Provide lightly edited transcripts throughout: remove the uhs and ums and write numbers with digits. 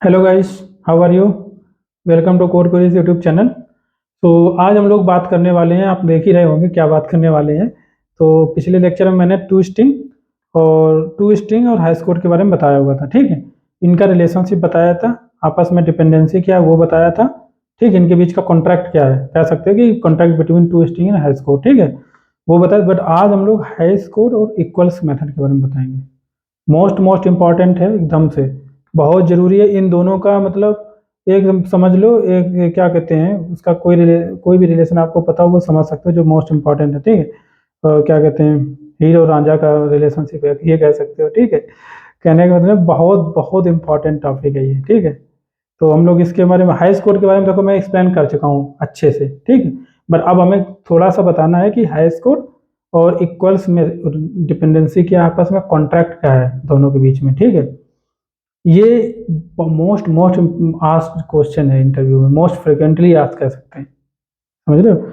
Hello guys, how are you? Welcome to Code Queries YouTube channel. तो आज हम लोग बात करने वाले हैं, आप देख ही रहे होंगे क्या बात करने वाले हैं। तो पिछले लेक्चर में मैंने टू स्ट्रिंग और हाइस कोड के बारे में बताया हुआ था, ठीक है। इनका रिलेशनशिप बताया था, आपस में डिपेंडेंसी क्या है वो बताया था, ठीक है। इनके बीच का कॉन्ट्रैक्ट क्या है, कह सकते हैं कि contract between two string and hash code, ठीक है, वो बताया। बट आज हम लोग हाइस कोड और इक्वल्स मेथड के बारे में बताएंगे। मोस्ट मोस्ट इम्पॉर्टेंट है एकदम से, बहुत ज़रूरी है इन दोनों का। मतलब एकदम समझ लो, एक क्या कहते हैं उसका, कोई भी रिलेशन आपको पता हो वो समझ सकते हो, जो मोस्ट इम्पॉर्टेंट है, ठीक है। क्या कहते हैं, हीर और रांझा का रिलेशनशिप है, ये कह सकते हो, ठीक है। कहने का मतलब बहुत बहुत इंपॉर्टेंट टॉपिक है ये, ठीक है। तो हम लोग इसके बारे में, हाई स्कोर के बारे में देखो मैं एक्सप्लेन कर चुका हूँ अच्छे से, ठीक है। बट अब हमें थोड़ा सा बताना है कि हाई स्कोर और इक्वल्स में डिपेंडेंसी क्या है, आपस में कॉन्ट्रैक्ट क्या है दोनों के बीच में, ठीक है। ये मोस्ट मोस्ट आस्क्ड क्वेश्चन है इंटरव्यू में, मोस्ट फ्रिक्वेंटली आस्क कह सकते हैं, समझ रहे हो।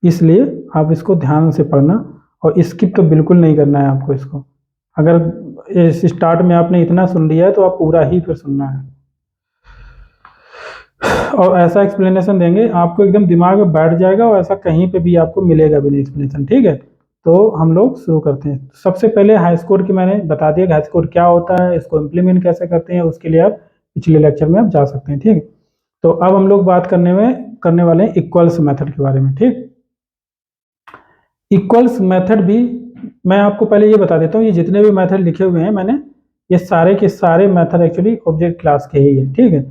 इसलिए आप इसको ध्यान से पढ़ना और स्किप तो बिल्कुल नहीं करना है आपको इसको। अगर इस स्टार्ट में आपने इतना सुन लिया है तो आप पूरा ही फिर सुनना है, और ऐसा एक्सप्लेनेशन देंगे आपको एकदम दिमाग में बैठ जाएगा, और ऐसा कहीं पे भी आपको मिलेगा भी नहीं एक्सप्लेनेशन, ठीक है। तो हम लोग शुरू करते हैं। सबसे पहले हाई स्कोर की मैंने बता दिया कि हाई स्कोर क्या होता है, इसको इम्प्लीमेंट कैसे करते हैं, उसके लिए आप पिछले लेक्चर में आप जा सकते हैं, ठीक है। तो अब हम लोग बात करने वाले हैं इक्वल्स मेथड के बारे में, ठीक। इक्वल्स मेथड भी मैं आपको पहले ये बता देता हूँ, ये जितने भी मेथड लिखे हुए हैं मैंने, ये सारे के सारे मेथड एक्चुअली ऑब्जेक्ट क्लास के ही है, ठीक है।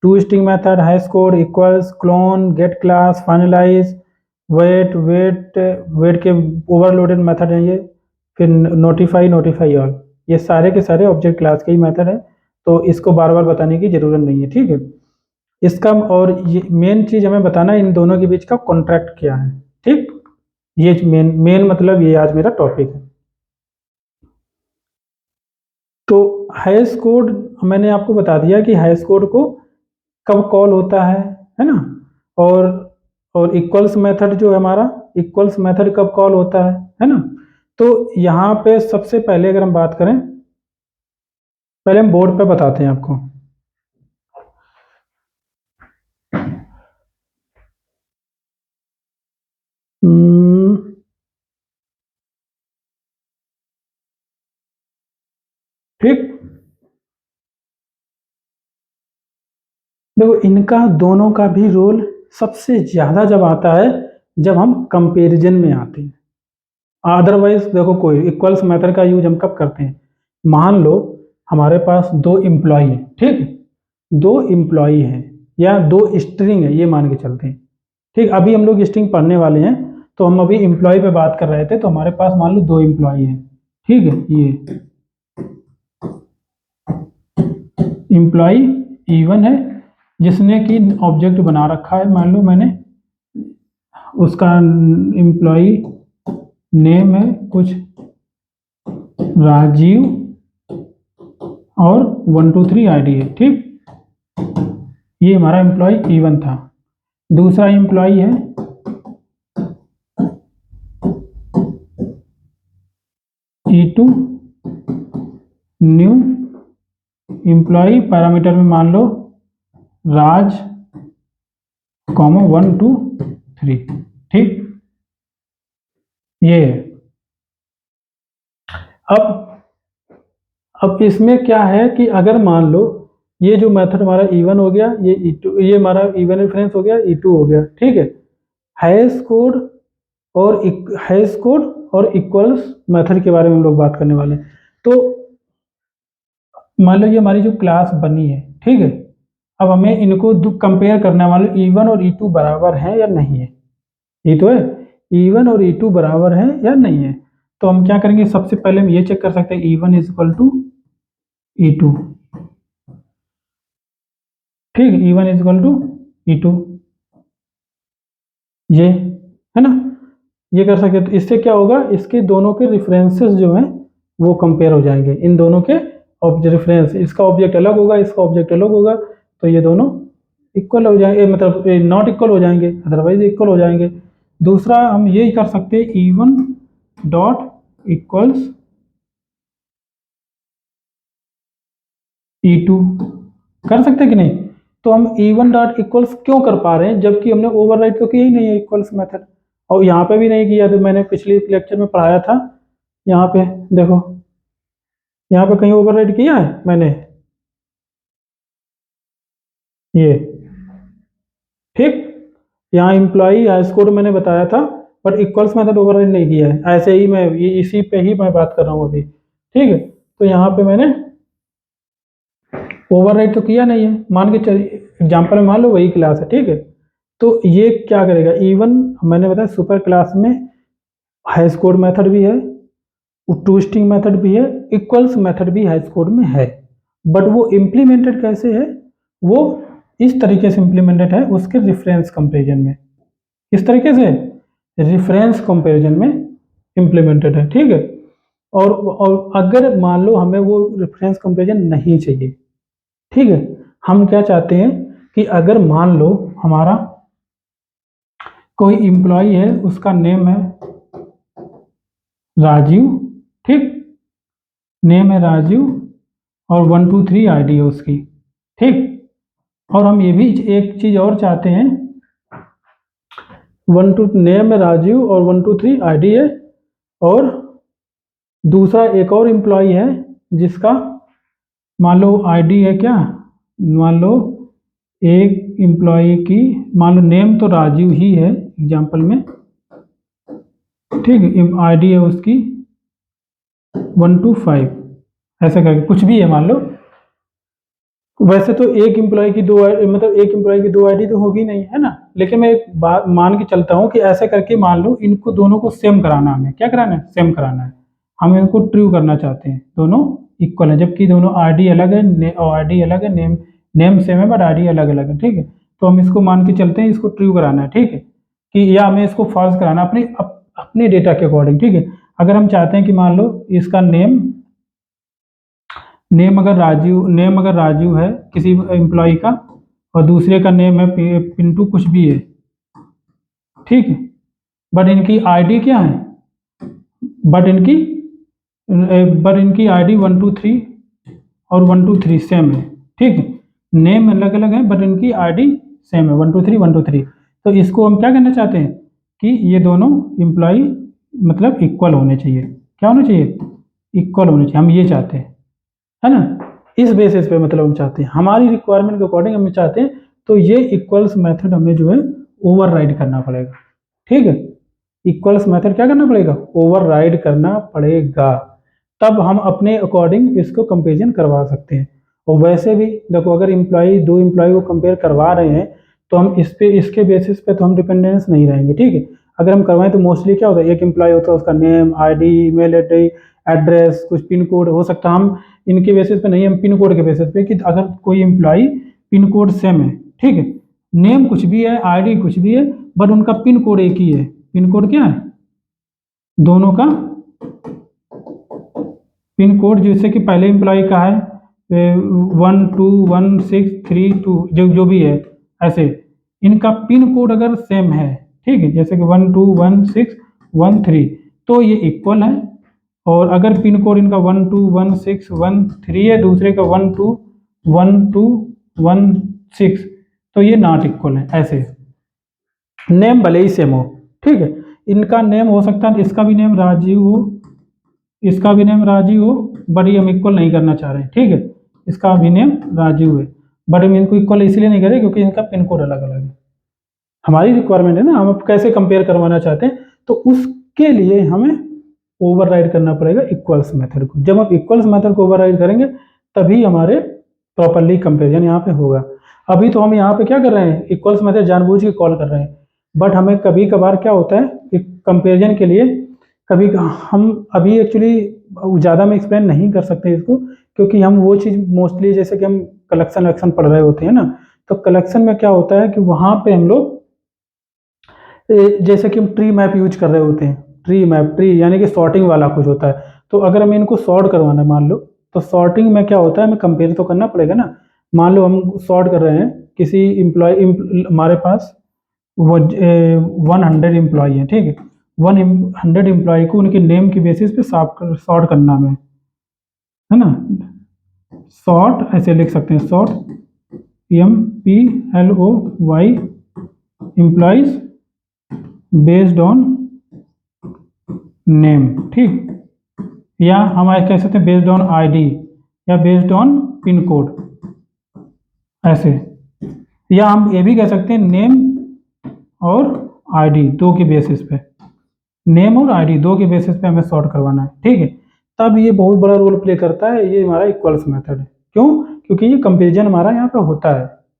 टू स्ट्रिंग मेथड, हाई स्कोर, equals, clone, get class, finalize, wait wait wait के ओवरलोडेड मेथड है ये, फिर नोटिफाई, नोटिफाई ऑल, ये सारे के सारे ऑब्जेक्ट क्लास के ही मेथड है। तो इसको बार बार बताने की जरूरत नहीं है, ठीक है। इसका और ये मेन चीज हमें बताना है, इन दोनों के बीच का कॉन्ट्रैक्ट क्या है, ठीक। ये मेन मेन मतलब ये आज मेरा टॉपिक है। तो हाईएस्ट कोड मैंने आपको बता दिया कि हाईएस्ट कोड को कब कॉल होता है ना। और और इक्वल्स मेथड जो है हमारा, इक्वल्स मेथड कब कॉल होता है ना। तो यहाँ पे सबसे पहले अगर हम बात करें, पहले हम बोर्ड पे बताते हैं आपको। हम्म, ठीक। देखो इनका दोनों का भी रोल सबसे ज्यादा जब आता है, जब हम कंपैरिजन में आते हैं। अदरवाइज देखो, कोई इक्वल्स मेथड का यूज हम कब करते हैं, मान लो हमारे पास दो एम्प्लॉय है, ठीक। दो एम्प्लॉय हैं या दो स्ट्रिंग है, ये मान के चलते हैं, ठीक। अभी हम लोग स्ट्रिंग पढ़ने वाले हैं, तो हम अभी एम्प्लॉय पे बात कर रहे थे। तो हमारे पास मान लो दो एम्प्लॉय हैं, ठीक है। ये एम्प्लॉय E1 है, जिसने कि ऑब्जेक्ट बना रखा है, मान लो मैंने उसका एम्प्लॉय नेम है कुछ राजीव, और 123 आईडी है, ठीक। ये हमारा एम्प्लॉय E1 था। दूसरा एम्प्लॉय है E2, न्यू एम्प्लॉय, पैरामीटर में मान लो राज, 1 2 3, ठीक। ये है। अब इसमें क्या है कि अगर मान लो ये जो मेथड हमारा E1 हो गया, ये E2, ये हमारा E1 रेफरेंस हो गया, E2 हो गया, ठीक है। हैश कोड हैश कोड और इक्वल्स मेथड के बारे में हम लोग बात करने वाले हैं। तो मान लो ये हमारी जो क्लास बनी है, ठीक है। अब हमें इनको कंपेयर करना है, मान लो E1 और E2 बराबर है या नहीं है। ये तो है, E1 और E2 बराबर है या नहीं है। तो हम क्या करेंगे, सबसे पहले हम ये चेक कर सकते हैं E1 is equal to E2, ठीक। E1 is equal to E2, ये है ना, ये कर सकते हैं। तो इससे क्या होगा, इसके दोनों के रेफरेंसेस जो हैं वो कंपेयर हो जाएंगे, इन दोनों के ऑब्जेक्ट रेफरेंस, इसका ऑब्जेक्ट अलग होगा, इसका ऑब्जेक्ट अलग होगा, तो ये दोनों इक्वल हो जाएंगे, मतलब नॉट इक्वल हो जाएंगे, अदरवाइज इक्वल हो जाएंगे। दूसरा हम ये कर सकते हैं, E1 डॉट इक्वल्स E2, कर सकते कि नहीं? तो हम E1 डॉट इक्वल्स क्यों कर पा रहे हैं जबकि हमने ओवरराइड तो किया ही नहीं है इक्वल्स मेथड, और यहाँ पे भी नहीं किया। तो मैंने पिछले लेक्चर में पढ़ाया था, यहाँ पे देखो, यहाँ पे कहीं ओवरराइड किया है मैंने ये, ठीक। यहाँ एम्प्लॉई हाई स्कोर मैंने बताया था, बट इक्वल्स मेथड ओवरराइड नहीं किया है। ऐसे ही मैं ये इसी पे ही मैं बात कर रहा हूँ अभी, ठीक है। तो यहाँ पे मैंने ओवरराइड तो किया नहीं है, मान के चल एग्जाम्पल में मान लो वही क्लास है, ठीक है। तो ये क्या करेगा, इवन मैंने बताया सुपर क्लास में हाई स्कोर मेथड भी है, टू स्ट्रिंग मेथड भी है, इक्वल्स मेथड भी हाई स्कोर में है, बट वो इम्प्लीमेंटेड कैसे है, वो इस तरीके से इम्प्लीमेंटेड है उसके रेफरेंस कंपैरिजन में। किस तरीके से? रेफरेंस कंपैरिजन में इम्प्लीमेंटेड है, ठीक है। और अगर मान लो हमें वो रेफरेंस कंपैरिजन नहीं चाहिए, ठीक है, हम क्या चाहते हैं कि अगर मान लो हमारा कोई एम्प्लॉय है, उसका नेम है राजीव, ठीक, नेम है राजीव और 123 आईडी है उसकी, ठीक। और हम ये भी एक चीज और चाहते हैं, 12 नेम है राजीव और 123 आईडी है, और दूसरा एक और एम्प्लॉय है जिसका मान लो आईडी है क्या, मान लो एक एम्प्लॉय की मान लो नेम तो राजीव ही है एग्जांपल में, ठीक, आईडी है उसकी 125, ऐसा करके कुछ भी है मान लो। वैसे तो एक एम्प्लॉय की दो मतलब एक एम्प्लॉय की दो आईडी तो होगी नहीं, है ना, लेकिन मैं एक बात मान के चलता हूँ कि ऐसे करके मान लो इनको दोनों को सेम कराना, हमें क्या कराना है, सेम कराना है। हम इनको ट्रू करना चाहते हैं, दोनों इक्वल है जबकि दोनों आईडी अलग है और आईडी अलग है, नेम नेम सेम है बट आईडी अलग अलग है, ठीक है। तो हम इसको मान के चलते हैं, इसको ट्रू कराना है, ठीक है, कि या हमें इसको फॉल्स कराना अपने डेटा के अकॉर्डिंग, ठीक है। अगर हम चाहते हैं कि मान लो इसका नेम अगर राजू है किसी एम्प्लॉय का, और दूसरे का नेम है पिंटू कुछ भी है, ठीक है, बट इनकी आईडी क्या है, बट इनकी आईडी 123 और 123 सेम है, ठीक है। नेम अलग अलग है बट इनकी आईडी सेम है 123 तो इसको हम क्या करना चाहते हैं कि ये दोनों एम्प्लॉय मतलब इक्वल होने चाहिए, क्या होना चाहिए, इक्वल होने चाहिए, हम ये चाहते हैं, है ना। इस बेसिस पे मतलब हम चाहते हैं, हमारी रिक्वायरमेंट के अकॉर्डिंग हम चाहते हैं, तो ये इक्वल्स मेथड हमें जो है ओवरराइड करना पड़ेगा, ठीक है। इक्वल्स मेथड क्या करना पड़ेगा, ओवरराइड करना पड़ेगा, तब हम अपने अकॉर्डिंग इसको कंपेरिजन करवा सकते हैं। और वैसे भी देखो, अगर दो इम्प्लॉय को कंपेयर करवा रहे हैं तो हम इसके बेसिस पे तो हम डिपेंडेंस नहीं रहेंगे, ठीक है। अगर हम करवाएं तो मोस्टली क्या होता है, एक इम्प्लॉय होता है उसका नेम, आईडी, ईमेल एड्रेस, कुछ पिन कोड हो सकता है, हम इनके बेसिस पे नहीं, हम पिन कोड के बेसिस पे कि अगर कोई एम्प्लॉय पिन कोड सेम है, ठीक है, नेम कुछ भी है, आईडी कुछ भी है, बट उनका पिन कोड एक ही है। पिन कोड क्या है, दोनों का पिन कोड, जैसे कि पहले एम्प्लॉय का है 121632, जो भी है, ऐसे इनका पिन कोड अगर सेम है, ठीक है, जैसे कि 121613, तो ये इक्वल है। और अगर पिन कोड इनका 121613 है, दूसरे का 121216, तो ये नॉट इक्वल है। ऐसे नेम भले ही सेम हो, ठीक है, इनका नेम हो सकता है, इसका भी नेम राजीव हो, इसका भी नेम राजीव हो, बट ये हम इक्वल नहीं करना चाह रहे हैं, ठीक है। इसका भी नेम राजीव है बट हम इनको इक्वल इसलिए नहीं करें क्योंकि इनका पिन कोड अलग अलग है। हमारी रिक्वायरमेंट है ना, हम अब कैसे कंपेयर करवाना चाहते हैं, तो उसके लिए हमें ओवरराइड करना पड़ेगा इक्वल्स मेथड को। जब हम इक्वल्स मेथड को ओवरराइड करेंगे तभी हमारे प्रॉपरली कंपेरिजन यहाँ पे होगा। अभी तो हम यहाँ पे क्या कर रहे हैं, इक्वल्स मेथड जानबूझ के कॉल कर रहे हैं, बट हमें कभी कभार क्या होता है कि कंपेरिजन के लिए कभी हम अभी एक्चुअली ज़्यादा में एक्सप्लेन नहीं कर सकते इसको, क्योंकि हम वो चीज़ मोस्टली जैसे कि हम कलेक्शन वलेक्शन पढ़ रहे होते हैं ना, तो कलेक्शन में क्या होता है कि वहाँ पे हम लोग जैसे कि हम ट्री मैप यूज कर रहे होते हैं, ट्री यानी कि सॉर्टिंग वाला कुछ होता है। तो अगर हमें इनको सॉर्ट करवाना है मान लो, तो सॉर्टिंग में क्या होता है, हमें कंपेयर तो करना पड़ेगा ना। मान लो हम सॉर्ट कर रहे हैं, किसी हमारे पास वो 100 एम्प्लॉय हैं, ठीक है, 100 एम्प्लॉय को उनके नेम की बेसिस पे सॉर्ट करना हमें, है ना। सॉर्ट ऐसे लिख सकते हैं, sort employ employees based on name, ठीक, या हम कह सकते हैं बेस्ड ऑन आईडी या बेस्ड ऑन पिन कोड, ऐसे, या हम ये भी कह सकते हैं नेम और आईडी दो के बेसिस पे, नेम और आईडी दो के बेसिस पे हमें सॉर्ट करवाना है, ठीक है। तब ये बहुत बड़ा रोल प्ले करता है, ये हमारा इक्वल्स मेथड है। क्यों? क्योंकि ये कंपेरिजन हमारा यहाँ पे होता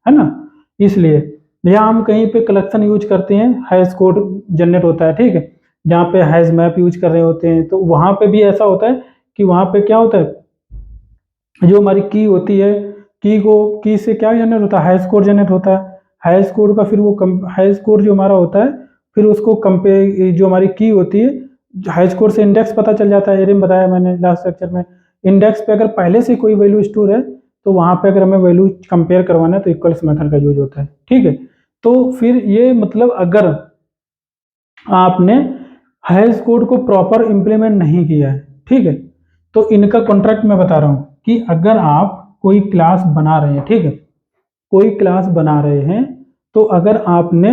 है ना, इसलिए। या हम कहीं पे कलेक्शन यूज करते हैं, हैश कोड जनरेट होता है, ठीक है, जहाँ पे हैश मैप यूज कर रहे होते हैं, तो वहाँ पे भी ऐसा होता है कि वहाँ पे क्या होता है, जो हमारी की होती है, की से क्या जनरेट होता है, हैश कोड जनरेट होता है। हैश कोड का फिर वो हैश कोड जो हमारा होता है, फिर उसको कंपेयर, जो हमारी की होती है, हैश कोड से इंडेक्स पता चल जाता है। ये बताया मैंने लास्ट लेक्चर में, इंडेक्स पे अगर पहले से कोई वैल्यू स्टोर है तो वहाँ पे अगर हमें वैल्यू कंपेयर करवाना है तो इक्वल्स मेथड का यूज होता है, ठीक है। तो फिर ये मतलब अगर आपने हैश कोड को प्रॉपर इंप्लीमेंट नहीं किया है, ठीक है, तो इनका कॉन्ट्रैक्ट मैं बता रहा हूँ कि अगर आप कोई क्लास बना रहे हैं, ठीक है, कोई क्लास बना रहे हैं, तो अगर आपने,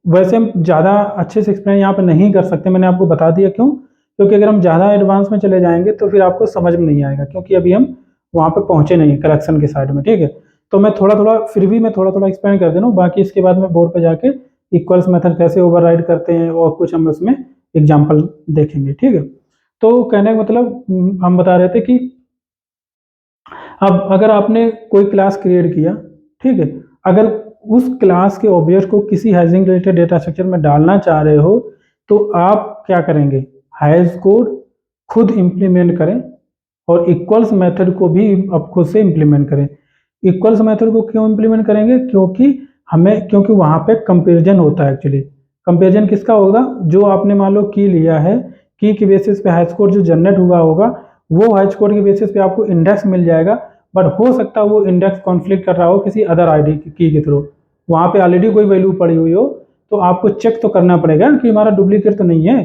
वैसे हम ज़्यादा अच्छे से एक्सप्लेन यहाँ पे नहीं कर सकते, मैंने आपको बता दिया क्यों, क्योंकि अगर हम ज़्यादा एडवांस में चले जाएंगे तो फिर आपको समझ में नहीं आएगा, क्योंकि अभी हम वहाँ पे पहुँचे नहीं कलेक्शन के साइड में, ठीक है। तो मैं थोड़ा थोड़ा फिर भी मैं थोड़ा थोड़ा एक्सप्लेन कर दे रहा हूँ, बाकी इसके बाद में बोर्ड पर जाके इक्वल्स मेथड कैसे ओवरराइड करते हैं और कुछ हम उसमें एग्जाम्पल देखेंगे, ठीक है। तो कहने का मतलब हम बता रहे थे कि अब अगर आपने कोई क्लास क्रिएट किया, ठीक है, अगर उस क्लास के ऑब्जेक्ट को किसी हैशिंग रिलेटेड डेटा स्ट्रक्चर में डालना चाह रहे हो, तो आप क्या करेंगे, हैश कोड खुद इंप्लीमेंट करें और इक्वल्स मेथड को भी अब खुद से इंप्लीमेंट करें। इक्वल्स मेथड को क्यों इंप्लीमेंट करेंगे? क्योंकि वहाँ पे कंपेरिजन होता है। एक्चुअली कंपेरिजन किसका होगा? जो आपने मान लो की लिया है, की के बेसिस पे हैश कोड जो जनरेट हुआ होगा, वो हैश कोड के बेसिस पे आपको इंडेक्स मिल जाएगा, बट हो सकता है वो इंडेक्स कॉन्फ्लिक्ट कर रहा हो किसी अदर आईडी की के थ्रू, वहाँ पे ऑलरेडी कोई वैल्यू पड़ी हुई हो, तो आपको चेक तो करना पड़ेगा कि हमारा डुप्लीकेट तो नहीं है।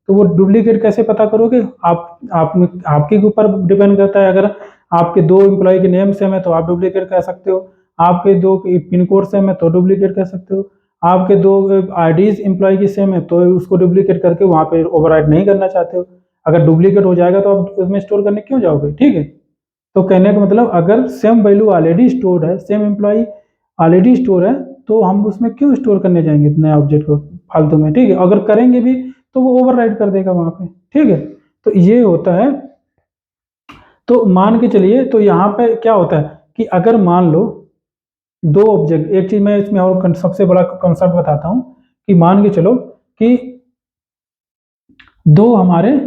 तो वो डुप्लीकेट कैसे पता करोगे? आपके ऊपर डिपेंड करता है। अगर आपके दो एम्प्लॉय के नेम सेम है तो आप डुप्लीकेट कह सकते हो, आपके दो पिन कोड सेम है तो डुप्लीकेट कह सकते हो, आपके दो आईडीज एम्प्लॉय की सेम है तो उसको डुप्लीकेट करके वहाँ पे ओवरराइड नहीं करना चाहते हो। अगर डुप्लीकेट हो जाएगा तो आप उसमें स्टोर करने क्यों जाओगे, ठीक है। तो कहने का मतलब अगर सेम वैल्यू ऑलरेडी स्टोर्ड है, सेम एम्प्लॉय ऑलरेडी स्टोर है, तो हम उसमें क्यों स्टोर करने जाएंगे नए ऑब्जेक्ट को फालतू में, ठीक है। अगर करेंगे भी तो वो ओवरराइड कर देगा वहाँ पे, ठीक है। तो ये होता है। तो मान के चलिए, तो यहाँ पे क्या होता है कि अगर मान लो दो ऑब्जेक्ट, एक चीज मैं इसमें और सबसे बड़ा कॉन्सेप्ट बताता हूँ कि मान के चलो कि दो हमारे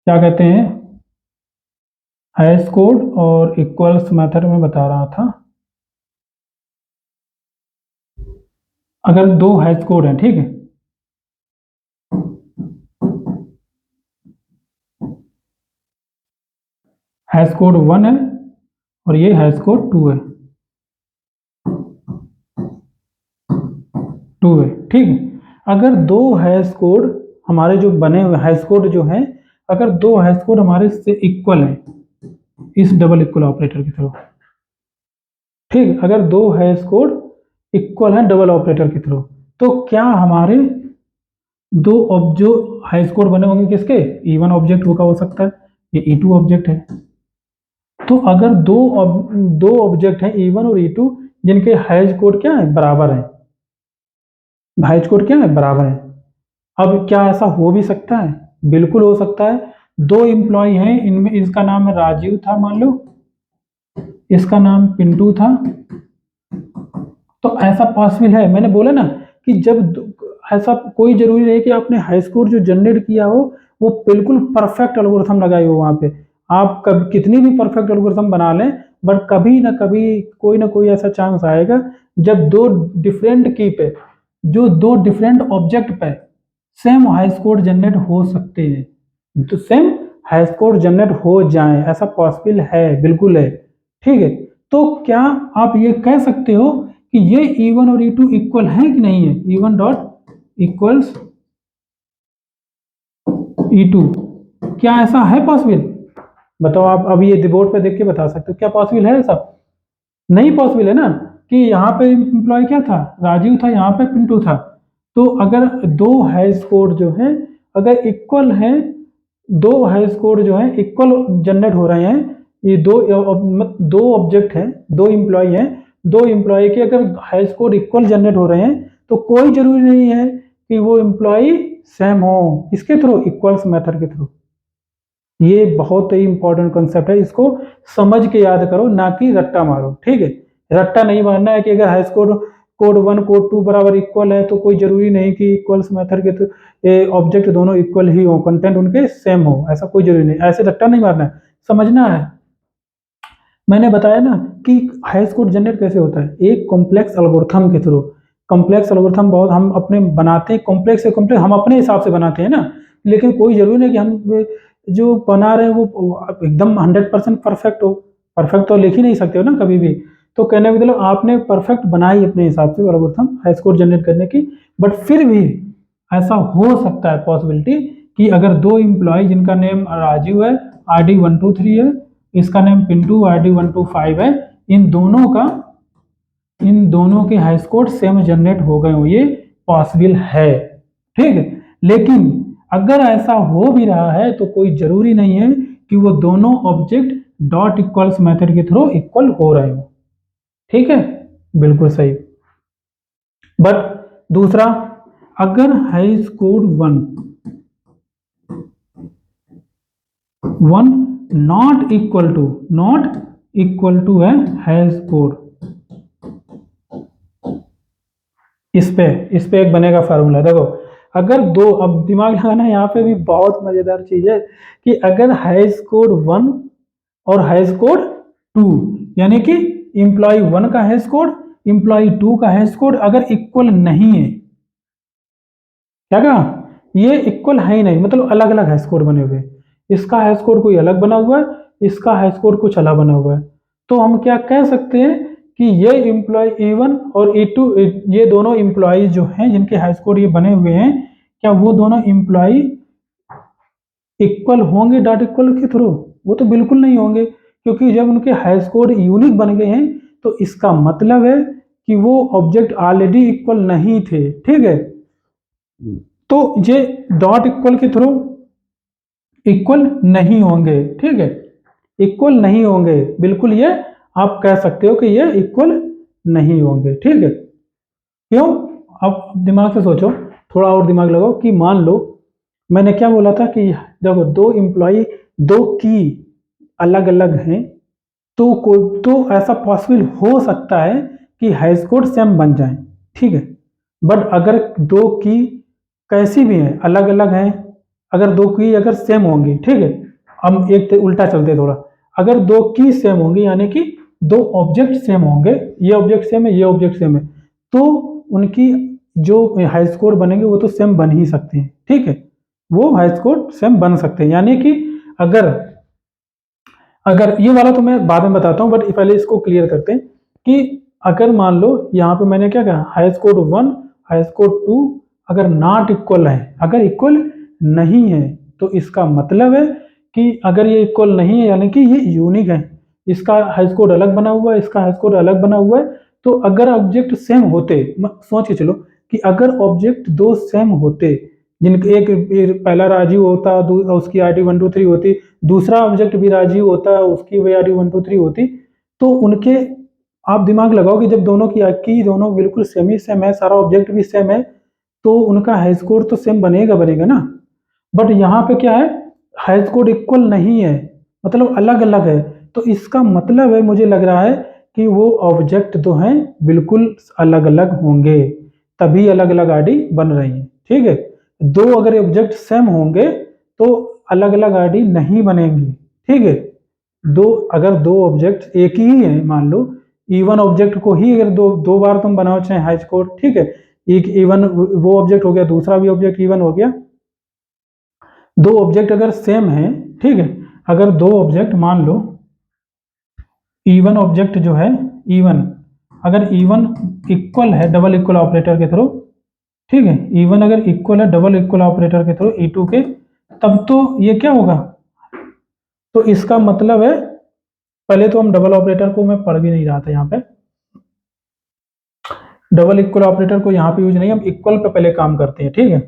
क्या कहते हैं हैश कोड और इक्वल्स मेथड में बता रहा था, अगर दो हैश कोड हैं, ठीक है, हैश कोड 1 है और ये हैश कोड 2 है, 2 है, ठीक है। अगर दो हैश कोड हमारे जो बने हुए हैश कोड जो हैं, अगर दो हैश कोड हमारे से इक्वल हैं इस डबल इक्वल ऑपरेटर की थ्रू, ठीक, अगर दो हैश कोड इक्वल हैं डबल ऑपरेटर के थ्रू, तो क्या हमारे दो जो हैश कोड बने होंगे किसके, E1 ऑब्जेक्ट होगा, हो सकता है ये E2 ऑब्जेक्ट है। तो अगर दो ऑब्जेक्ट हैं E1 और E2 जिनके हैश कोड क्या है, बराबर है, हैश कोड क्या है, बराबर है। अब क्या ऐसा हो भी सकता है? बिल्कुल हो सकता है। दो एम्प्लॉय हैं, इनमें इसका नाम राजीव था मान लो, इसका नाम पिंटू था, तो ऐसा पॉसिबल है। मैंने बोला ना कि जब ऐसा कोई जरूरी नहीं कि आपने हाई स्कोर जो जनरेट किया हो वो बिल्कुल परफेक्ट एल्गोरिथम लगाई हो वहां पे, आप कब कितनी भी परफेक्ट एल्गोरिथम बना लें, बट कभी ना कभी कोई ना कोई ऐसा चांस आएगा जब दो डिफरेंट की पे, जो दो डिफरेंट ऑब्जेक्ट पे सेम हाई स्कोर जनरेट हो सकते हैं, तो सेम हाई स्कोर जनरेट हो जाए, ऐसा पॉसिबल है, बिल्कुल है, ठीक है। तो क्या आप ये कह सकते हो कि ये E1 और E2 इक्वल है कि नहीं है, E1 डॉट इक्वल्स E2, क्या ऐसा है पॉसिबल? बताओ आप, अब ये बोर्ड पे देख के बता सकते हो क्या पॉसिबल है ऐसा? नहीं पॉसिबल है ना। कि यहाँ पे एम्प्लॉय क्या था, राजीव था, यहाँ पे पिंटू था। तो अगर दो हैश कोड जो है अगर इक्वल हैं, दो हैश कोड जो है इक्वल जनरेट हो रहे हैं, ये दो ऑब्जेक्ट हैं, दो एम्प्लॉय हैं, दो एम्प्लॉय के अगर हैश कोड इक्वल जनरेट हो रहे हैं तो कोई जरूरी नहीं है कि वो एम्प्लॉय सेम हो। इसके थ्रू, इक्वल्स मेथड के थ्रू। ये बहुत ही इंपॉर्टेंट कॉन्सेप्ट है, इसको समझ के याद करो, ना कि रट्टा मारो। ठीक है, रट्टा नहीं मारना है कि अगर हाई स्कोर कोड 1 कोड 2 बराबर इक्वल है तो कोई जरूरी नहीं कि इक्वल्स मेथड के ऑब्जेक्ट दोनों इक्वल ही हो, कंटेंट उनके सेम हो, ऐसा कोई जरूरी नहीं। ऐसे रट्टा नहीं मारना है, समझना है। मैंने बताया ना कि हाई स्कोर जनरेट कैसे होता है, एक कॉम्प्लेक्स एल्गोरिथम के थ्रू। कॉम्प्लेक्स एल्गोरिथम बहुत हम अपने बनाते हैं, कॉम्प्लेक्स से कॉम्प्लेक्स हम अपने हिसाब से बनाते हैं ना, लेकिन कोई जरूरी नहीं कि हम जो बना रहे हैं वो एकदम 100% परफेक्ट हो। परफेक्ट तो लिख ही नहीं सकते हो ना कभी भी। तो कहने का मतलब आपने परफेक्ट बनाई अपने हिसाब से एल्गोरिथम हाई स्कोर जनरेट करने की, बट फिर भी ऐसा हो सकता है पॉसिबिलिटी कि अगर दो एम्प्लॉय जिनका नेम राजीव है, ID 123 है, इसका नेम पिंटू ID 125 है, इन दोनों के हाई स्कोर सेम जनरेट हो गए हो, ये पॉसिबल है। ठीक है, लेकिन अगर ऐसा हो भी रहा है तो कोई जरूरी नहीं है कि वो दोनों ऑब्जेक्ट डॉट इक्वल्स मेथड के थ्रू इक्वल हो रहे हो। ठीक है, बिल्कुल सही। बट दूसरा, अगर हाई स्कोर वन नॉट इक्वल टू है हाई स्कोर, इस पे एक बनेगा फार्मूला। देखो, अगर दो, अब दिमाग लगाना, यहाँ पे भी बहुत मजेदार चीज है कि अगर हाई स्कोर 1 और हाई स्कोर 2, यानी कि इंप्लॉय 1 का हाई स्कोर, इंप्लॉय 2 का हाई स्कोर अगर इक्वल नहीं है, क्या कहा, ये इक्वल है ही नहीं, मतलब अलग अलग हाई स्कोर बने हुए, इसका हाई स्कोर कोई अलग बना हुआ है, इसका हाई स्कोर कुछ अलग बना हुआ है, तो हम क्या कह सकते हैं कि ये इम्प्लॉय E1 और E2, ये दोनों इम्प्लॉय जो हैं जिनके हाई स्कोर ये बने हुए हैं, क्या वो दोनों इम्प्लॉय इक्वल होंगे डॉट इक्वल के थ्रू? वो तो बिल्कुल नहीं होंगे, क्योंकि जब उनके हाई स्कोर यूनिक बन गए हैं तो इसका मतलब है कि वो ऑब्जेक्ट ऑलरेडी इक्वल नहीं थे। ठीक है, तो ये डॉट इक्वल के थ्रू इक्वल नहीं होंगे। ठीक है, इक्वल नहीं होंगे, बिल्कुल ये आप कह सकते हो कि ये इक्वल नहीं होंगे। ठीक है, क्यों? अब दिमाग से सोचो, थोड़ा और दिमाग लगाओ कि मान लो मैंने क्या बोला था कि देखो दो एम्प्लॉय, दो की अलग अलग हैं, तो ऐसा पॉसिबल हो सकता है कि हाई स्कोर सेम बन जाए। ठीक है, बट अगर दो की कैसी भी हैं, अलग अलग हैं, अगर दो की अगर सेम होंगी, ठीक है, हम एक उल्टा चलते हैं थोड़ा, अगर दो की सेम होंगी यानी कि दो ऑब्जेक्ट सेम होंगे, ये ऑब्जेक्ट सेम है, ये ऑब्जेक्ट सेम है, तो उनकी जो हाई स्कोर बनेंगे वो तो सेम बन ही सकते हैं। ठीक है, वो हाई स्कोर सेम बन सकते हैं, यानी कि अगर अगर ये वाला तो मैं बाद में बताता हूँ, बट पहले इसको क्लियर करते हैं कि अगर मान लो यहाँ पे मैंने क्या कहा, हाई स्कोर 1 हाई स्कोर 2 अगर नॉट इक्वल है, अगर इक्वल नहीं है, तो इसका मतलब है कि अगर ये इक्वल नहीं है यानी कि ये यूनिक है, इसका हाई स्कोर अलग बना हुआ है, इसका हाई स्कोर अलग बना हुआ है। तो अगर ऑब्जेक्ट सेम होते, सोच के चलो कि अगर ऑब्जेक्ट दो सेम होते, जिनके एक पहला राजीव होता, उसकी ID 123 होती, दूसरा ऑब्जेक्ट भी राजीव होता, उसकी भी ID 123 होती, तो उनके, आप दिमाग लगाओ कि जब दोनों की दोनों बिल्कुल सेम ही सेम है, सारा ऑब्जेक्ट भी सेम है, तो उनका हाई स्कोर तो सेम बनेगा बनेगा ना। बट यहाँ पे क्या है, हाई स्कोर इक्वल नहीं है, मतलब अलग अलग है, तो इसका मतलब है, मुझे लग रहा है कि वो ऑब्जेक्ट तो हैं बिल्कुल अलग अलग होंगे, तभी अलग अलग ID बन रही है। ठीक है, दो अगर ऑब्जेक्ट सेम होंगे तो अलग अलग ID नहीं बनेंगी। ठीक है, अगर दो ऑब्जेक्ट एक ही है, मान लो E1 ऑब्जेक्ट को ही अगर दो दो बार तुम बनाओ चाहे हाई स्कोर, ठीक है, एक E1 वो ऑब्जेक्ट हो गया, दूसरा भी ऑब्जेक्ट E1 हो गया, दो ऑब्जेक्ट अगर सेम है, ठीक है, अगर दो ऑब्जेक्ट मान लो E1 ऑब्जेक्ट जो है, E1 अगर E1 इक्वल है डबल इक्वल ऑपरेटर के थ्रू, ठीक है, E1 अगर इक्वल है डबल इक्वल ऑपरेटर के थ्रू E2 के, तब तो ये क्या होगा, तो इसका मतलब है, पहले तो हम डबल ऑपरेटर को मैं पढ़ भी नहीं रहा था यहाँ पे, डबल इक्वल ऑपरेटर को यहाँ पे यूज नहीं, हम इक्वल पे पहले काम करते हैं, ठीक है।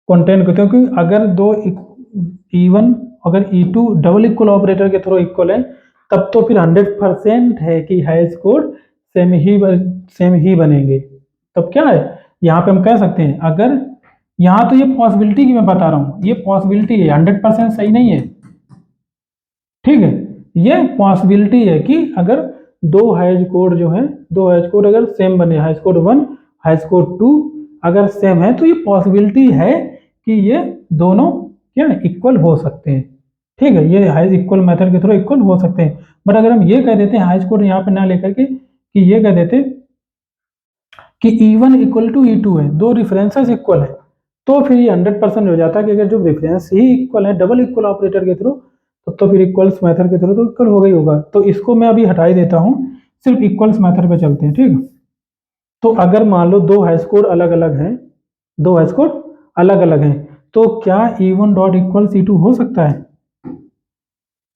कंटेंट को, क्योंकि अगर दो E1 अगर E2 डबल इक्वल ऑपरेटर के थ्रू इक्वल है, तब तो फिर 100% है कि हाईएस्ट कोड सेम ही बनेंगे। तब क्या है, यहाँ पे हम कह सकते हैं, अगर यहाँ तो ये पॉसिबिलिटी की मैं बता रहा हूँ, ये पॉसिबिलिटी है, 100% सही नहीं है, ठीक है। ये पॉसिबिलिटी है कि अगर दो हाइज कोड जो है, दो हाइज कोड अगर सेम बने, हाइज कोड 1 हाइज कोड 2 अगर सेम है, तो ये पॉसिबिलिटी है कि ये दोनों क्या इक्वल हो सकते हैं, ठीक है। ये हाइज इक्वल मेथड के थ्रू इक्वल हो सकते हैं। बट अगर हम ये कह देते हैं हाइज कोड यहाँ पे ना लेकर के, कि ये कह देते कि E1 इक्वल टू E2 है, दो रेफरेंसेस इक्वल है, तो फिर ये 100% हो जाता है कि अगर जो रेफरेंस ही इक्वल है डबल इक्वल ऑपरेटर के थ्रू, तब तो फिर इक्वल्स मेथड के थ्रू तो इक्वल हो गई होगा। तो इसको मैं अभी हटा ही देता हूँ, सिर्फ इक्वल्स मेथड पे चलते हैं, ठीक है। तो अगर मान लो दो हाई स्कोर अलग अलग हैं, दो हाई स्कोर अलग अलग हैं, तो क्या E1 डॉट इक्वल्स E2 हो सकता है?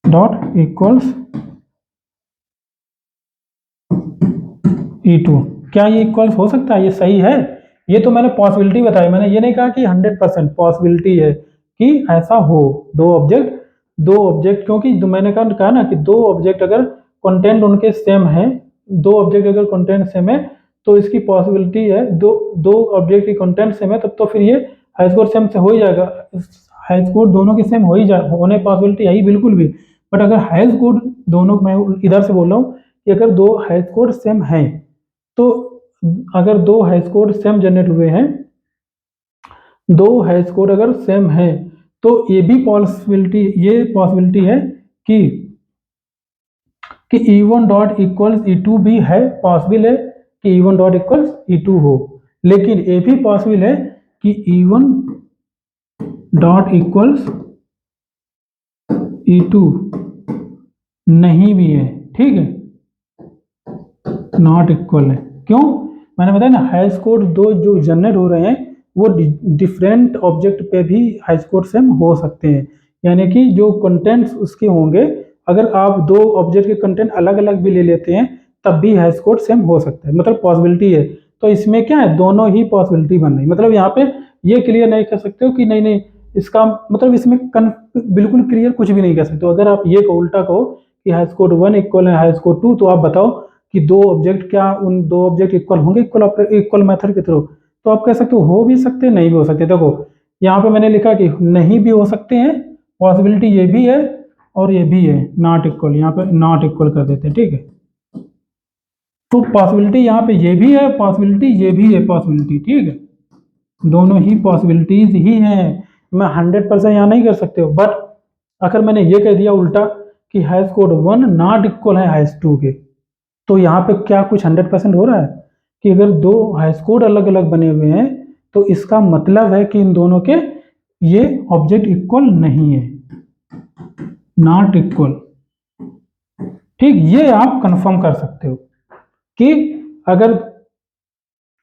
डॉट इक्वल्स E2, क्या ये इक्वल्स हो सकता है? ये सही है? ये तो मैंने पॉसिबिलिटी बताई, मैंने ये नहीं कहा कि 100% पॉसिबिलिटी है कि ऐसा हो। दो ऑब्जेक्ट क्योंकि मैंने कहा ना कि दो ऑब्जेक्ट अगर कंटेंट उनके सेम है, दो ऑब्जेक्ट अगर कंटेंट सेम है, तो इसकी पॉसिबिलिटी है, दो दो ऑब्जेक्ट की कंटेंट सेम है, तब तो फिर ये हाई स्कोर सेम से हो ही जाएगा, हाई स्कोर दोनों के सेम हो ही जा होने पॉसिबिलिटी है ही बिल्कुल भी। बट अगर हाई स्कोर दोनों, मैं इधर से बोल रहा हूँ कि अगर दो हाई स्कोर सेम है, तो अगर दो हाई स्कोर सेम जनरेट हुए हैं, दो हाई स्कोर अगर सेम है, तो ये भी पॉसिबिलिटी है कि E1 डॉट इक्वल्स E2 भी है, पॉसिबल है कि E1 डॉट इक्वल्स E2 हो। लेकिन ये भी पॉसिबल है कि E1 डॉट इक्वल्स E2 नहीं भी है, ठीक है, नॉट इक्वल है। क्यों? मैंने बताया ना, हाई स्कोर दो जो जनरेट हो रहे हैं, वो डिफरेंट ऑब्जेक्ट पे भी हाई स्कोर सेम हो सकते हैं, यानी कि जो कंटेंट्स उसके होंगे, अगर आप दो ऑब्जेक्ट के कंटेंट अलग अलग भी ले लेते हैं, तब भी हाई स्कोर सेम हो सकता है, मतलब पॉसिबिलिटी है। तो इसमें क्या है, दोनों ही पॉसिबिलिटी बन रही, मतलब यहाँ पे ये क्लियर नहीं कर सकते हो कि नहीं नहीं, इसका मतलब इसमें बिल्कुल क्लियर कुछ भी नहीं कर सकते हो। अगर आप ये उल्टा कहो कि हाई स्कोर 1 इक्वल है हाई स्कोर 2, तो आप बताओ कि दो ऑब्जेक्ट, क्या उन दो ऑब्जेक्ट इक्वल होंगे इक्वल मेथड के थ्रू? तो आप कह सकते हो भी सकते हैं, नहीं भी हो सकते। देखो यहाँ पे मैंने लिखा कि नहीं भी हो सकते हैं, पॉसिबिलिटी ये भी है और ये भी है, नॉट इक्वल, यहाँ पे नॉट इक्वल कर देते हैं, ठीक है। तो पॉसिबिलिटी यहाँ पे ये भी है, पॉसिबिलिटी ये भी है, पॉसिबिलिटी, ठीक है, दोनों ही पॉसिबिलिटीज ही हैं। मैं 100% यहाँ नहीं कर सकते हो। बट अगर मैंने ये कह दिया उल्टा कि हाईएस्ट कोड 1 नॉट इक्वल है हाईएस्ट 2 के, तो यहाँ पे क्या कुछ 100% हो रहा है कि अगर दो हाई स्कोर अलग अलग बने हुए हैं, तो इसका मतलब है कि इन दोनों के ये ऑब्जेक्ट इक्वल नहीं है, नॉट इक्वल, ठीक। ये आप कंफर्म कर सकते हो कि अगर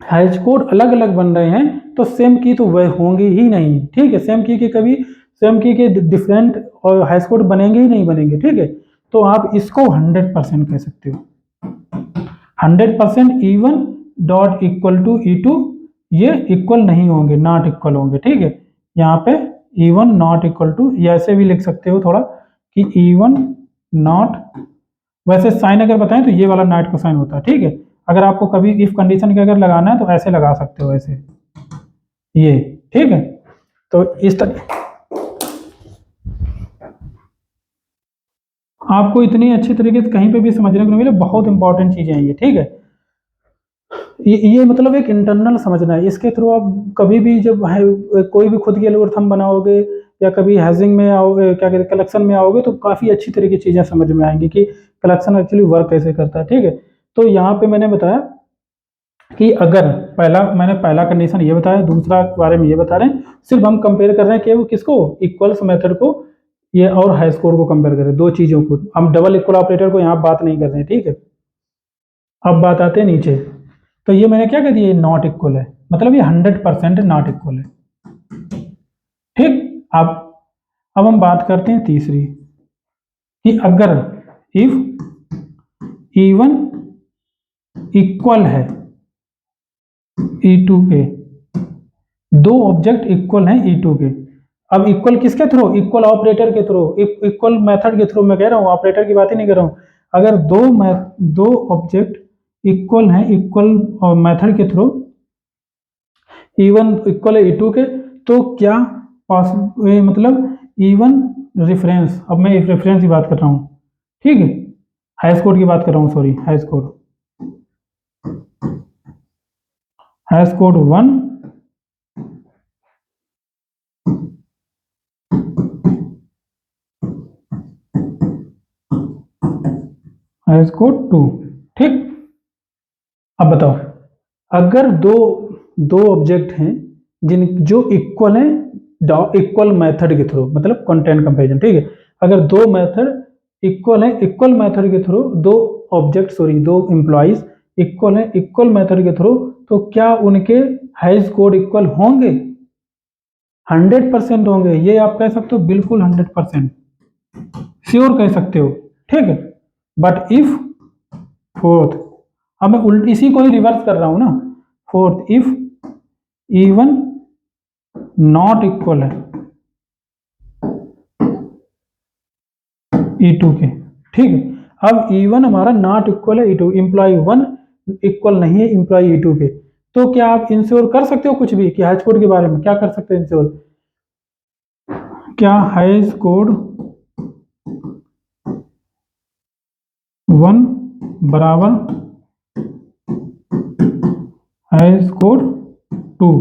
हाई स्कोर अलग अलग बन रहे हैं, तो सेम की तो वह होंगी ही नहीं, ठीक है। सेम की के कभी सेम की के डिफरेंट और हाई स्कोर बनेंगे ही नहीं बनेंगे, ठीक है। तो आप इसको 100% कह सकते हो, 100% E1 dot equal to E2 ये इक्वल नहीं होंगे, नॉट इक्वल होंगे, ठीक है। यहाँ पे E1 नॉट इक्वल टू, ऐसे भी लिख सकते हो थोड़ा कि E1 नॉट, वैसे साइन अगर बताएं तो ये वाला नॉट का साइन होता है, ठीक है। अगर आपको कभी इफ कंडीशन के अगर लगाना है तो ऐसे लगा सकते हो, ऐसे, ये, ठीक है। तो इस तरह आपको इतनी अच्छी तरीके से कहीं पे भी समझने को नहीं मिले, बहुत इंपॉर्टेंट चीजें हैं ये, ठीक है। ये मतलब एक इंटरनल समझना है, इसके थ्रू आप कभी भी जब कोई भी खुद की एल्गोरिथम बनाओगे, या कभी हैशिंग में आओगे, क्या कहते हैं, कलेक्शन में आओगे, तो काफ़ी अच्छी तरीके की चीज़ें समझ में आएंगी कि कलेक्शन एक्चुअली वर्क कैसे करता है, ठीक है। तो यहाँ पे मैंने बताया कि अगर पहला कंडीशन ये बताया, दूसरा बारे में ये बता रहे हैं, सिर्फ हम कंपेयर कर रहे हैं कि वो किसको, इक्वल्स मेथड को ये और हाई स्कोर को कंपेयर करें, दो चीज़ों को, हम डबल इक्वल ऑपरेटर को यहाँ बात नहीं कर रहे हैं, ठीक है। अब बात आते हैं नीचे, तो ये मैंने क्या कह दिया, ये नॉट इक्वल है, मतलब ये 100% नॉट इक्वल है, ठीक। अब हम बात करते हैं तीसरी, कि अगर इफ E1 इक्वल है E2 के दो ऑब्जेक्ट इक्वल हैं E2 के। अब इक्वल किसके थ्रू? इक्वल ऑपरेटर के थ्रू, इक्वल मेथड के थ्रू मैं कह रहा हूँ, ऑपरेटर की बात ही नहीं कर रहा हूँ। अगर दो ऑब्जेक्ट इक्वल हैं इक्वल मेथड के थ्रू, E1 इक्वल है E2 के, तो क्या मतलब E1 रेफरेंस, अब मैं एक रेफरेंस की बात कर रहा हूँ, ठीक है, हाई स्कोर की बात कर रहा हूँ, सॉरी, हाई स्कोर 1 हाई स्कोर 2, ठीक। अब बताओ, अगर दो ऑब्जेक्ट हैं जो इक्वल हैं इक्वल मेथड के थ्रू, मतलब कंटेंट कंपैरिजन, ठीक है, अगर दो मेथड इक्वल है इक्वल मेथड के थ्रू, दो एम्प्लॉइज इक्वल है इक्वल मेथड के थ्रू, तो क्या उनके हाई स्कोर इक्वल होंगे? 100% होंगे, ये आप कह सकते हो, बिल्कुल 100% श्योर कह सकते हो, ठीक है। बट इफ फोर्थ, अब मैं उल्टी इसी को ही रिवर्स कर रहा हूं ना, fourth, if E1 not equal है E2 के, ठीक है। अब E1 हमारा नॉट इक्वल है E2, इंप्लॉय 1 इक्वल नहीं है इंप्लॉय E2 के, तो क्या आप इंश्योर कर सकते हो कुछ भी कि हाई स्कोर के बारे में? क्या कर सकते हैं इंश्योर? क्या हाई स्कोर 1 बराबर हाई स्कोर 2,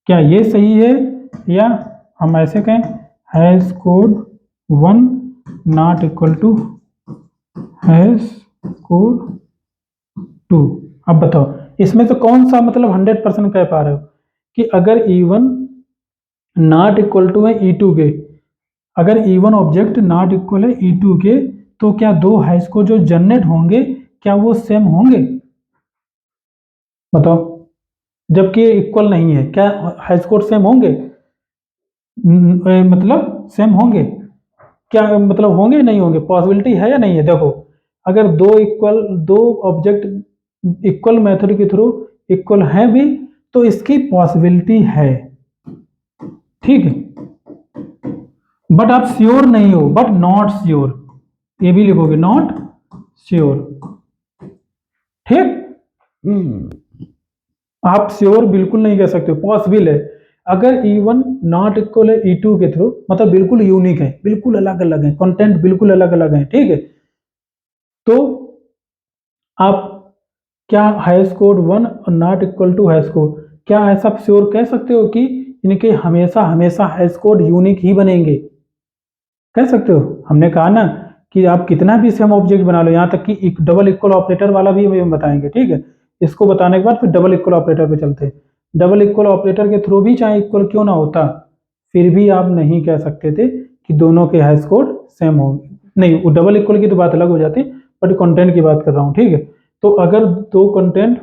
क्या ये सही है? या हम ऐसे कहें, हाई स्कोर 1 नॉट इक्वल टू हाई स्कोर 2। अब बताओ, इसमें से कौन सा मतलब 100% कह पा रहे हो कि अगर E1 नॉट इक्वल टू है E2 के, अगर E1 ऑब्जेक्ट नॉट इक्वल है E2 के, तो क्या दो हाई स्कोर जो जनरेट होंगे क्या वो सेम होंगे? बताओ, जबकि इक्वल नहीं है, क्या हाई स्कोर सेम होंगे? मतलब सेम होंगे, क्या मतलब होंगे नहीं होंगे? पॉसिबिलिटी है या नहीं है? देखो, अगर दो ऑब्जेक्ट इक्वल मेथड के थ्रू इक्वल हैं भी, तो इसकी पॉसिबिलिटी है, ठीक है। बट आप श्योर नहीं हो, बट नॉट श्योर, ये भी लिखोगे, नॉट श्योर, ठीक। आप श्योर बिल्कुल नहीं कह सकते, पॉसिबल है। अगर E1 नॉट इक्वल है E2 के थ्रू, मतलब बिल्कुल यूनिक है, बिल्कुल अलग अलग है, कंटेंट बिल्कुल अलग अलग है, ठीक है, तो आप क्या हाई स्कोर 1 नॉट इक्वल टू हाई स्कोर, क्या ऐसा श्योर कह सकते हो कि इनके हमेशा हमेशा हाई स्कोर यूनिक ही बनेंगे? कह सकते हो? हमने कहा ना कि आप कितना भी सेम ऑब्जेक्ट बना लो, यहाँ तक कि एक डबल इक्वल ऑपरेटर वाला भी हम बताएंगे, ठीक है। इसको बताने के बाद फिर डबल इक्वल ऑपरेटर पे चलते हैं। डबल इक्वल ऑपरेटर के थ्रू भी चाहे इक्वल क्यों ना होता, फिर भी आप नहीं कह सकते थे कि दोनों के हाई स्कोर सेम होंगे, नहीं, वो डबल इक्वल की तो बात अलग हो जाती, बट कंटेंट की बात कर रहा हूँ, ठीक है। तो अगर दो कंटेंट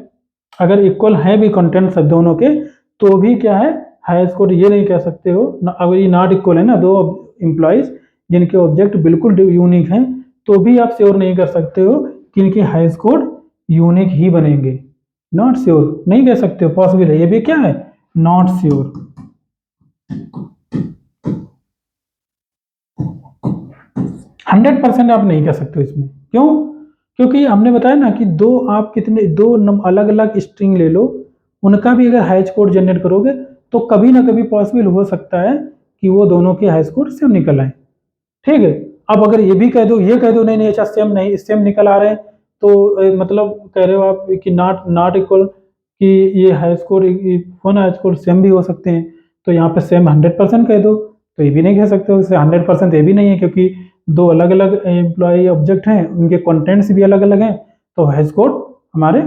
अगर इक्वल है भी कंटेंट सब दोनों के, तो भी क्या है, हाई स्कोर ये नहीं कह सकते हो अगर ये नॉट इक्वल है ना, दो एम्प्लॉइज जिनके ऑब्जेक्ट बिल्कुल यूनिक हैं, तो भी आप श्योर नहीं कर सकते हो कि इनके हाई स्कोर यूनिक ही बनेंगे। नॉट श्योर नहीं कह सकते हो, पॉसिबल है, ये भी क्या है, नॉट श्योर। 100% आप नहीं कह सकते हो इसमें, क्यों? क्योंकि हमने बताया ना कि दो अलग अलग स्ट्रिंग ले लो, उनका भी अगर हाई स्कोर जनरेट करोगे, तो कभी ना कभी पॉसिबल हो सकता है कि वो दोनों के हाई स्कोर सेम निकल आए, ठीक है। अब अगर ये भी कह दो, ये कह दो नहीं नहीं अच्छा सेम नहीं, सेम निकल आ रहे हैं, तो मतलब कह रहे हो आप कि नॉट नॉट इक्वल, कि ये हाई स्कोर वन हाई स्कोर सेम भी हो सकते हैं, तो यहाँ पे सेम 100% कह दो, तो ये भी नहीं कह सकते हो, इसे 100% ये भी नहीं है, क्योंकि दो अलग अलग एम्प्लॉय ऑब्जेक्ट हैं, उनके कंटेंट्स भी अलग अलग हैं, तो हाई स्कोर हमारे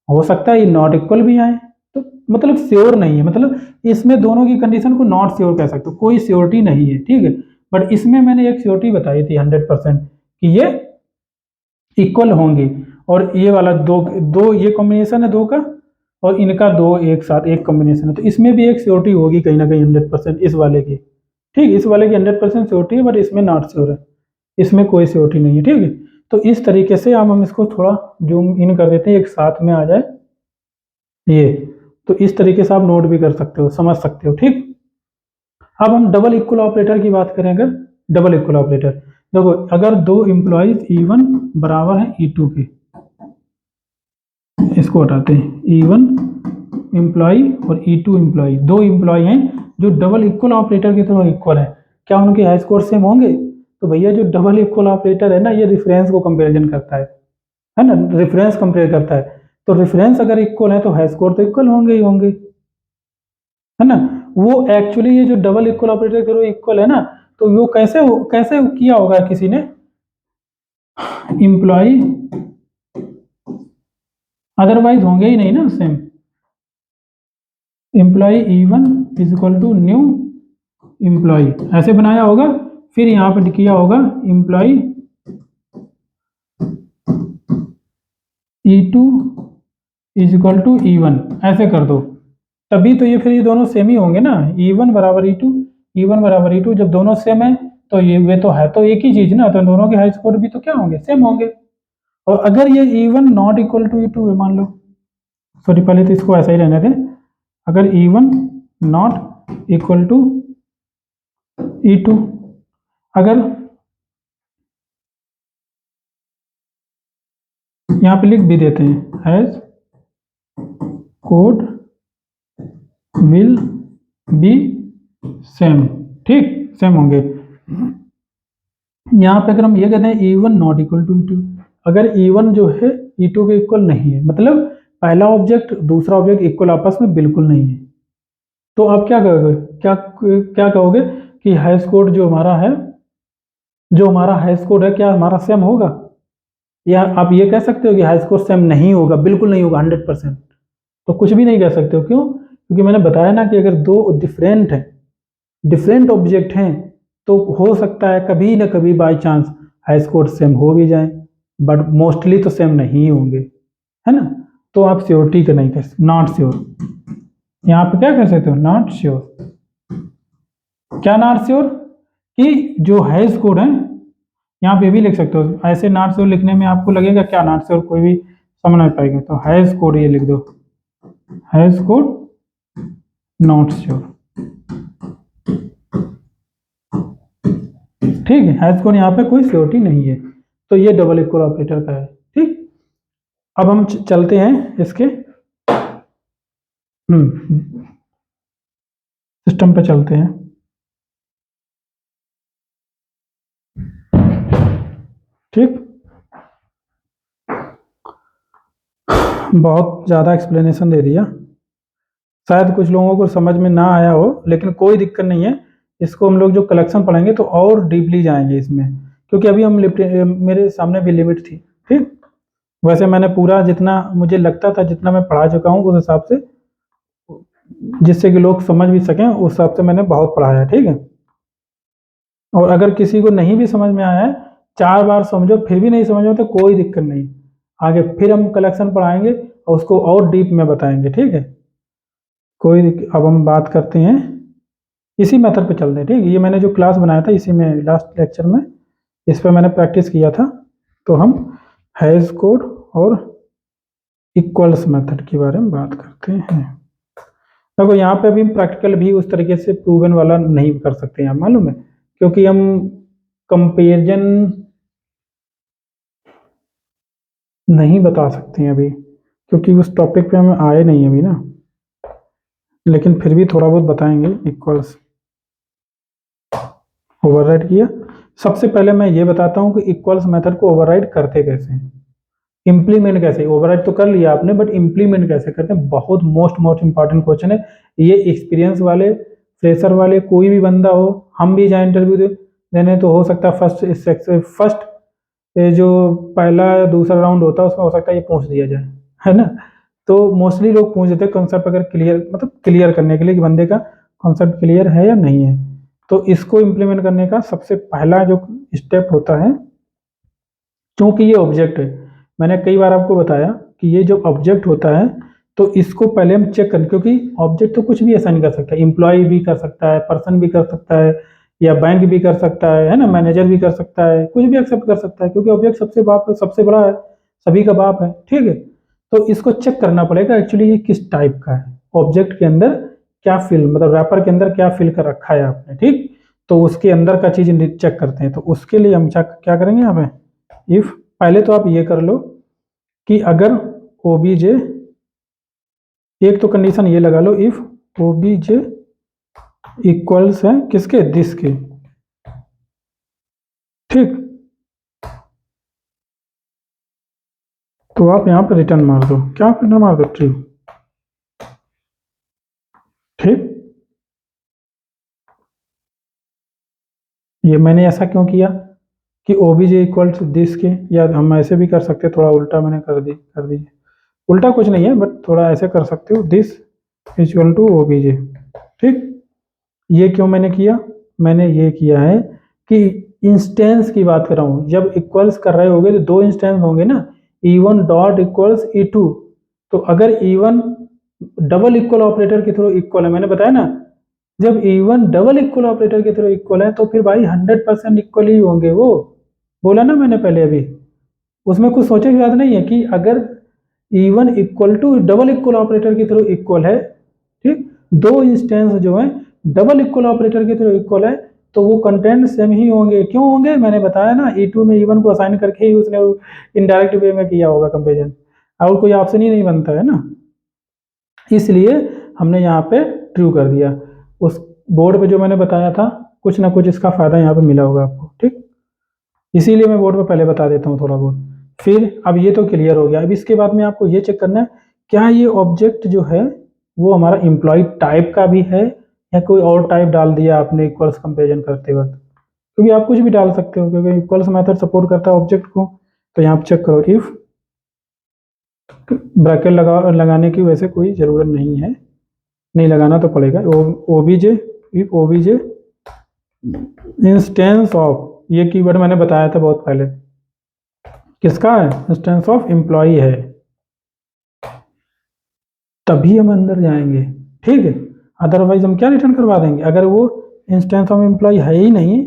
हो सकता है ये नॉट इक्वल भी आए, तो मतलब श्योर नहीं है, मतलब इसमें दोनों की कंडीशन को नॉट श्योर कह सकते हो, कोई श्योरिटी नहीं है, ठीक है। बट इसमें मैंने एक श्योरिटी बताई थी 100% कि ये इक्वल होंगे, और ये वाला दो दो ये कॉम्बिनेशन है दो का, और इनका दो एक साथ एक कॉम्बिनेशन है, तो इसमें भी एक श्योरिटी होगी कहीं ना कहीं 100% इस वाले की, ठीक, इस वाले की 100% श्योरिटी है, बट इसमें नॉट श्योर है, इसमें कोई श्योरिटी नहीं है, ठीक है। तो इस तरीके से हम इसको थोड़ा जूम इन कर देते हैं, एक साथ में आ जाए ये। तो इस तरीके से आप नोट भी कर सकते हो, समझ सकते हो। ठीक, अब हम डबल इक्वल ऑपरेटर की बात करें। अगर डबल इक्वल ऑपरेटर, देखो अगर दो एम्प्लॉइज E1 बराबर है E2 के, इसको हटाते हैं, E1 एम्प्लॉय और E2 एम्प्लॉय, दो एम्प्लॉय हैं जो डबल इक्वल ऑपरेटर की तरह इक्वल है, क्या उनके हाई स्कोर सेम होंगे? तो भैया जो डबल इक्वल ऑपरेटर है ना, ये रेफरेंस को कंपैरिजन करता है ना, रेफरेंस कंपेयर करता है। तो रेफरेंस अगर इक्वल है तो हाई स्कोर तो इक्वल होंगे ही होंगे, है ना। वो एक्चुअली ये जो डबल इक्वल ऑपरेटर के इक्वल है ना, तो वो कैसे किया होगा किसी ने, इम्प्लॉय अदरवाइज होंगे ही नहीं ना same, employee E1 is equal to new employee, ऐसे बनाया होगा। फिर यहां पर किया होगा employ E2 is equal to E1, ऐसे कर दो, तभी तो ये दोनों सेम ही होंगे ना। E1 बराबर E2, E1 बराबर E2, जब दोनों सेम है तो ये वे तो है तो एक ही चीज ना, तो दोनों के हाई स्कोर भी तो क्या होंगे, सेम होंगे। और अगर ये E1 not equal to E2 है, मान लो, सॉरी पहले तो इसको ऐसा ही रहने दें, अगर E1 not equal to E2, अगर यहाँ पे लिख भी देते हैं as code will be same, ठीक, सेम होंगे। यहाँ पे अगर हम ये कहते हैं E1 not equal to E2, अगर E1 जो है E2 के इक्वल नहीं है, मतलब पहला ऑब्जेक्ट दूसरा ऑब्जेक्ट इक्वल आपस में बिल्कुल नहीं है, तो आप क्या कहोगे, क्या कहोगे कि हाई स्कोर जो हमारा है, जो हमारा हाई स्कोर है, क्या हमारा सेम होगा? या आप ये कह सकते हो कि हाई स्कोर सेम नहीं होगा, बिल्कुल नहीं होगा 100%? तो कुछ भी नहीं कह सकते हो, क्यों? क्योंकि मैंने बताया ना कि अगर दो डिफरेंट ऑब्जेक्ट हैं तो हो सकता है कभी ना कभी by chance high score same हो भी जाए, बट मोस्टली तो सेम नहीं होंगे, है ना। तो आप श्योरिटी का नहीं कह, नॉट श्योर, यहाँ पे क्या कर सकते हो, नॉट श्योर। क्या नॉट श्योर? कि जो हाई स्कोर है, यहाँ पे भी लिख सकते हो, ऐसे नॉट श्योर लिखने में आपको लगेगा क्या नॉट श्योर, कोई भी समझ नहीं पाएगा, तो हाई स्कोर ये लिख दो, हाई स्कोर नॉट श्योर, ठीक है। हाई स्कोर यहाँ पे कोई श्योरिटी नहीं है, तो ये डबल इक्वल ऑपरेटर का है, ठीक। अब हम चलते हैं इसके सिस्टम पे चलते हैं, ठीक। बहुत ज़्यादा एक्सप्लेनेशन दे दिया, शायद कुछ लोगों को समझ में ना आया हो, लेकिन कोई दिक्कत नहीं है, इसको हम लोग जो कलेक्शन पढ़ेंगे तो और डीपली जाएंगे इसमें, क्योंकि अभी हम मेरे सामने भी लिमिट थी, ठीक। वैसे मैंने पूरा जितना मुझे लगता था, जितना मैं पढ़ा चुका हूँ उस हिसाब से, जिससे कि लोग समझ भी सकें उस हिसाब से मैंने बहुत पढ़ाया, ठीक है। और अगर किसी को नहीं भी समझ में आया है, 4 बार समझो फिर भी नहीं समझ में तो कोई दिक्कत नहीं, आगे फिर हम कलेक्शन पढ़ाएंगे और उसको और डीप में बताएंगे, ठीक है। अब हम बात करते हैं, इसी मेथड पे चलते हैं, ठीक है। ये मैंने जो क्लास बनाया था इसी में लास्ट लेक्चर में इस पर मैंने प्रैक्टिस किया था, तो हम हैश कोड और इक्वल्स मेथड के बारे में बात करते हैं। देखो यहाँ पे अभी प्रैक्टिकल भी उस तरीके से प्रूवन वाला नहीं कर सकते हैं, मालूम है, क्योंकि हम कंपेरिजन नहीं बता सकते हैं अभी, क्योंकि उस टॉपिक पे हम आए नहीं अभी ना, लेकिन फिर भी थोड़ा बहुत बताएंगे। इक्वल्स ओवरराइड किया, सबसे पहले मैं ये बताता हूँ कि इक्वल्स मेथड को ओवरराइड करते कैसे हैं, इम्प्लीमेंट कैसे, ओवरराइड तो कर लिया आपने बट इम्प्लीमेंट कैसे करते हैं, बहुत मोस्ट इंपॉर्टेंट क्वेश्चन है ये। एक्सपीरियंस वाले, फ्रेशर वाले, कोई भी बंदा हो, हम भी जाए इंटरव्यू देने तो हो सकता है फर्स्ट जो पहला या दूसरा राउंड होता है उसमें हो सकता है ये पूछ दिया जाए, है ना। तो मोस्टली लोग पूछ देते हैं कॉन्सेप्ट अगर क्लियर, मतलब क्लियर करने के लिए कि बंदे का कॉन्सेप्ट क्लियर है या नहीं है। तो इसको इम्प्लीमेंट करने का सबसे पहला जो स्टेप होता है, क्योंकि ये ऑब्जेक्ट है, मैंने कई बार आपको बताया कि ये जो ऑब्जेक्ट होता है तो इसको पहले हम चेक करें, क्योंकि ऑब्जेक्ट तो कुछ भी ऐसा नहीं कर सकता, एम्प्लॉय भी कर सकता है, पर्सन भी कर सकता है, या बैंक भी कर सकता है ना, मैनेजर भी कर सकता है, कुछ भी एक्सेप्ट कर सकता है, क्योंकि ऑब्जेक्ट सबसे बड़ा है, सभी का बाप है, ठीक है। तो इसको चेक करना पड़ेगा एक्चुअली ये किस टाइप का है, ऑब्जेक्ट के अंदर क्या फिल, मतलब रैपर के अंदर क्या फिल कर रखा है आपने, ठीक। तो उसके अंदर का चीज चेक करते हैं। तो उसके लिए हम क्या करेंगे यहाँ पे, इफ, पहले तो आप ये कर लो कि अगर ओबीजे, एक तो कंडीशन ये लगा लो, इफ ओबीजे इक्वल्स है किसके, दिस के, ठीक। तो आप यहाँ पे रिटर्न मार दो, क्या रिटर्न मार दो, ट्रू, ठीक। ये मैंने ऐसा क्यों किया कि ओबीजे इक्वल टू दिस के, या हम ऐसे भी कर सकते हैं, थोड़ा उल्टा मैंने कर दी, उल्टा कुछ नहीं है बट थोड़ा ऐसे कर सकते हो, दिस इक्वल टू ओबीजे, ठीक। ये क्यों मैंने किया, मैंने ये किया है कि इंस्टेंस की बात कर रहा हूँ, जब इक्वल्स कर रहे होगे तो दो इंस्टेंस होंगे ना, E1 डॉट इक्वल्स E2। तो अगर E1 डबल इक्वल ऑपरेटर के थ्रू इक्वल है, मैंने बताया ना, जब E1 डबल इक्वल ऑपरेटर के थ्रू इक्वल है तो फिर भाई 100% इक्वल ही होंगे वो, बोला ना मैंने पहले अभी। उसमें कुछ सोचे की बात नहीं है कि अगर E1 equal to double equal operator के थ्रू इक्वल है, ठीक, दो इंस्टेंस जो है डबल इक्वल ऑपरेटर के थ्रू इक्वल है, तो वो कंटेंट सेम ही होंगे। क्यों होंगे, मैंने बताया ना, E2 में E1 को असाइन करके ही उसने इनडायरेक्ट वे में किया होगा कंपेरिजन, और कोई ऑप्शन ही नहीं बनता है ना, इसलिए हमने यहाँ पे ट्रू कर दिया। उस बोर्ड पे जो मैंने बताया था, कुछ ना कुछ इसका फायदा यहाँ पे मिला होगा आपको, ठीक। इसीलिए मैं बोर्ड पे पहले बता देता हूँ थोड़ा बहुत। फिर अब ये तो क्लियर हो गया, अब इसके बाद में आपको ये चेक करना है क्या ये ऑब्जेक्ट जो है वो हमारा एम्प्लॉय टाइप का भी है, या कोई और टाइप डाल दिया आपने इक्वल्स कंपेरिजन करते वक्त, क्योंकि आप कुछ भी डाल सकते हो, क्योंकि इक्वल्स मेथड सपोर्ट करता है ऑब्जेक्ट को। तो यहाँ पे चेक करो, इफ, ब्रैकेट लगाने की वैसे कोई ज़रूरत नहीं है, नहीं लगाना तो पड़ेगा, OBJ, if OBJ instance of, ये कीवर्ड मैंने बताया था बहुत पहले, किसका है, इंस्टेंस ऑफ एम्प्लॉय है, तभी हम अंदर जाएंगे, ठीक है। अदरवाइज हम क्या रिटर्न करवा देंगे, अगर वो इंस्टेंस ऑफ एम्प्लॉय है ही नहीं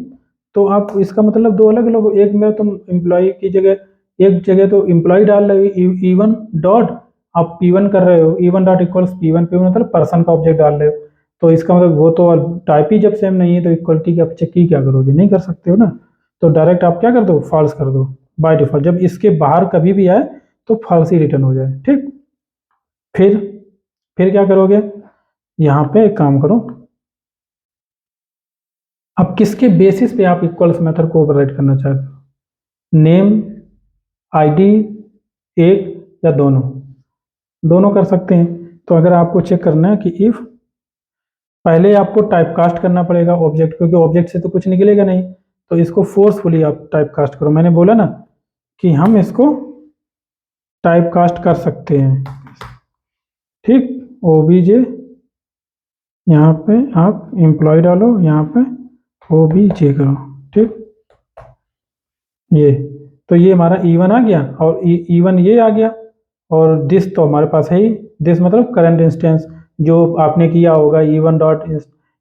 तो आप, इसका मतलब दो अलग अलग, एक में तुम एम्प्लॉय की जगह, एक जगह तो एम्प्लॉय डाल रहे हो E1 डॉट, आप P1 कर रहे हो, E1 dot equals P1, P1 मतलब पर्सन का ऑब्जेक्ट डाल रहे हो, तो इसका मतलब वो तो टाइप ही जब सेम नहीं है तो इक्वलिटी की आप चेक की क्या करोगे, नहीं कर सकते हो ना। तो डायरेक्ट आप क्या कर दो, फॉल्स कर दो बाय डिफॉल्ट, जब इसके बाहर कभी भी आए तो फॉल्स ही रिटर्न हो जाए, ठीक। फिर फिर क्या करोगे, यहाँ पे एक काम करो, अब किसके बेसिस पे आप इक्वल्स मेथड को ओवरराइड करना चाहते हो, नेम, आईडी, एक या दोनों, दोनों कर सकते हैं। तो अगर आपको चेक करना है कि इफ, पहले आपको टाइप कास्ट करना पड़ेगा ऑब्जेक्ट, क्योंकि ऑब्जेक्ट से तो कुछ निकलेगा नहीं, तो इसको फोर्सफुली आप टाइप कास्ट करो। मैंने बोला ना कि हम इसको टाइप कास्ट कर सकते हैं, ठीक। ओबीजे, यहाँ पे आप एम्प्लॉय डालो, यहाँ पे ओबीजे करो, ठीक। ये, तो ये हमारा E1 आ गया, और E1 ये आ गया, और दिस तो हमारे पास है ही, दिस मतलब करंट इंस्टेंस जो आपने किया होगा, E1 डॉट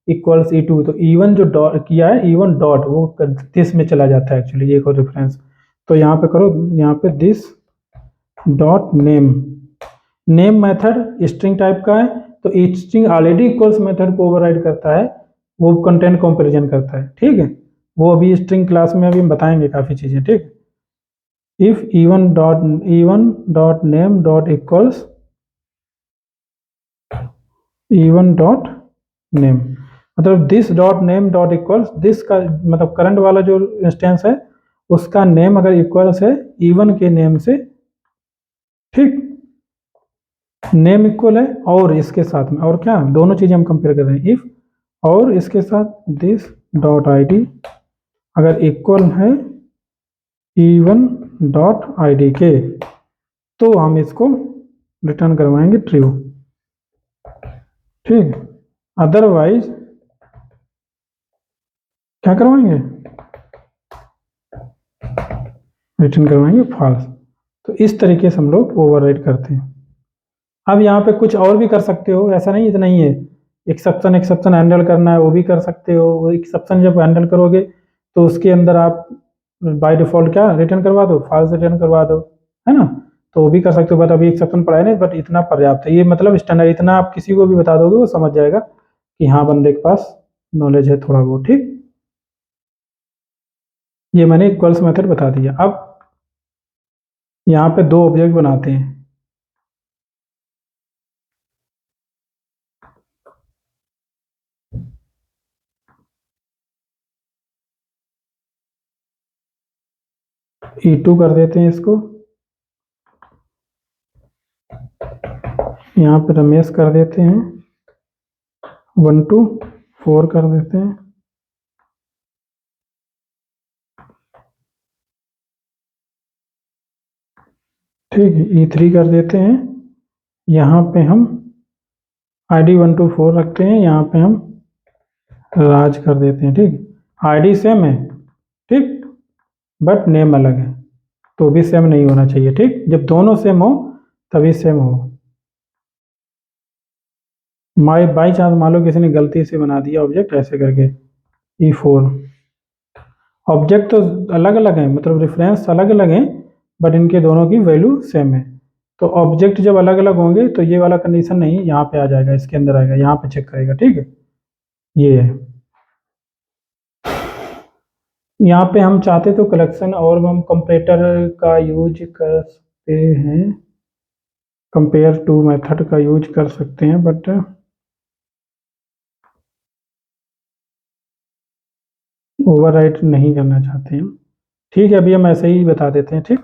इक्वल्स E2, तो E1 जो डॉट किया है, E1 डॉट वो दिस में चला जाता है एक्चुअली, ये एक और रेफरेंस। तो यहाँ पे करो, यहाँ पे this dot name, name method string type का है, तो स्ट्रिंग ऑलरेडी इक्वल्स मेथड को ओवरराइड करता है, वो कंटेंट कंपैरिजन करता है, ठीक है। वो अभी स्ट्रिंग क्लास में अभी हम बताएंगे काफ़ी चीज़ें, ठीक। If E1 name dot equals E1 dot name, मतलब this dot name dot equals, this का मतलब करंट वाला जो इंस्टेंस है उसका नेम अगर इक्वल्स है E1 के नेम से, ठीक, नेम इक्वल है, और इसके साथ में और क्या, दोनों चीजें हम कंपेयर कर रहे हैं, इफ, और इसके साथ दिस डॉट आईडी अगर इक्वल है E1 डॉट आईडी के, तो हम इसको रिटर्न करवाएंगे ट्रू, ठीक। अदरवाइज क्या करवाएंगे, रिटर्न करवाएंगे फॉल्स। तो इस तरीके से हम लोग ओवरराइड करते हैं। अब यहाँ पे कुछ और भी कर सकते हो, ऐसा नहीं, इतना ही है, एक्सेप्शन हैंडल करना है वो भी कर सकते हो। एक्सेप्शन जब हैंडल करोगे तो उसके अंदर आप बाय डिफॉल्ट क्या रिटर्न करवा दो, फॉल्स रिटर्न करवा दो, है ना। तो वो भी कर सकते हो, बट अभी एक्सेप्शन पढ़ा है नहीं, बट इतना पर्याप्त है। ये मतलब स्टैंडर्ड, इतना आप किसी को भी बता दोगे वो समझ जाएगा कि हाँ बंदे के पास नॉलेज है थोड़ा बहुत। ठीक, ये मैंने इक्वल्स मेथड बता दिया। अब यहाँ पे दो ऑब्जेक्ट बनाते हैं। E2 कर देते हैं इसको, यहाँ पे रमेश कर देते हैं 1 2 4 कर देते हैं। ठीक है, E3 कर देते हैं। यहाँ पे हम ID 1 2 4 रखते हैं, यहाँ पे हम राज कर देते हैं। ठीक, ID सेम है, ठीक, बट नेम अलग है, तो भी सेम नहीं होना चाहिए। ठीक, जब दोनों सेम हो तभी सेम हो। बाई चांस मान लो किसी ने गलती से बना दिया ऑब्जेक्ट ऐसे करके E4, ऑब्जेक्ट तो अलग अलग हैं, मतलब रेफरेंस अलग अलग हैं, बट इनके दोनों की वैल्यू सेम है। तो ऑब्जेक्ट जब अलग अलग होंगे तो ये वाला कंडीशन नहीं यहाँ पे आ जाएगा, इसके अंदर आएगा, यहाँ पे चेक करेगा। ठीक है, ये है। यहाँ पे हम चाहते तो कलेक्शन और हम कंपेरेटर का यूज कर सकते हैं, कंपेयर टू मेथड का यूज कर सकते हैं, बट ओवरराइट नहीं करना चाहते हैं। ठीक है, अभी हम ऐसे ही बता देते हैं। ठीक,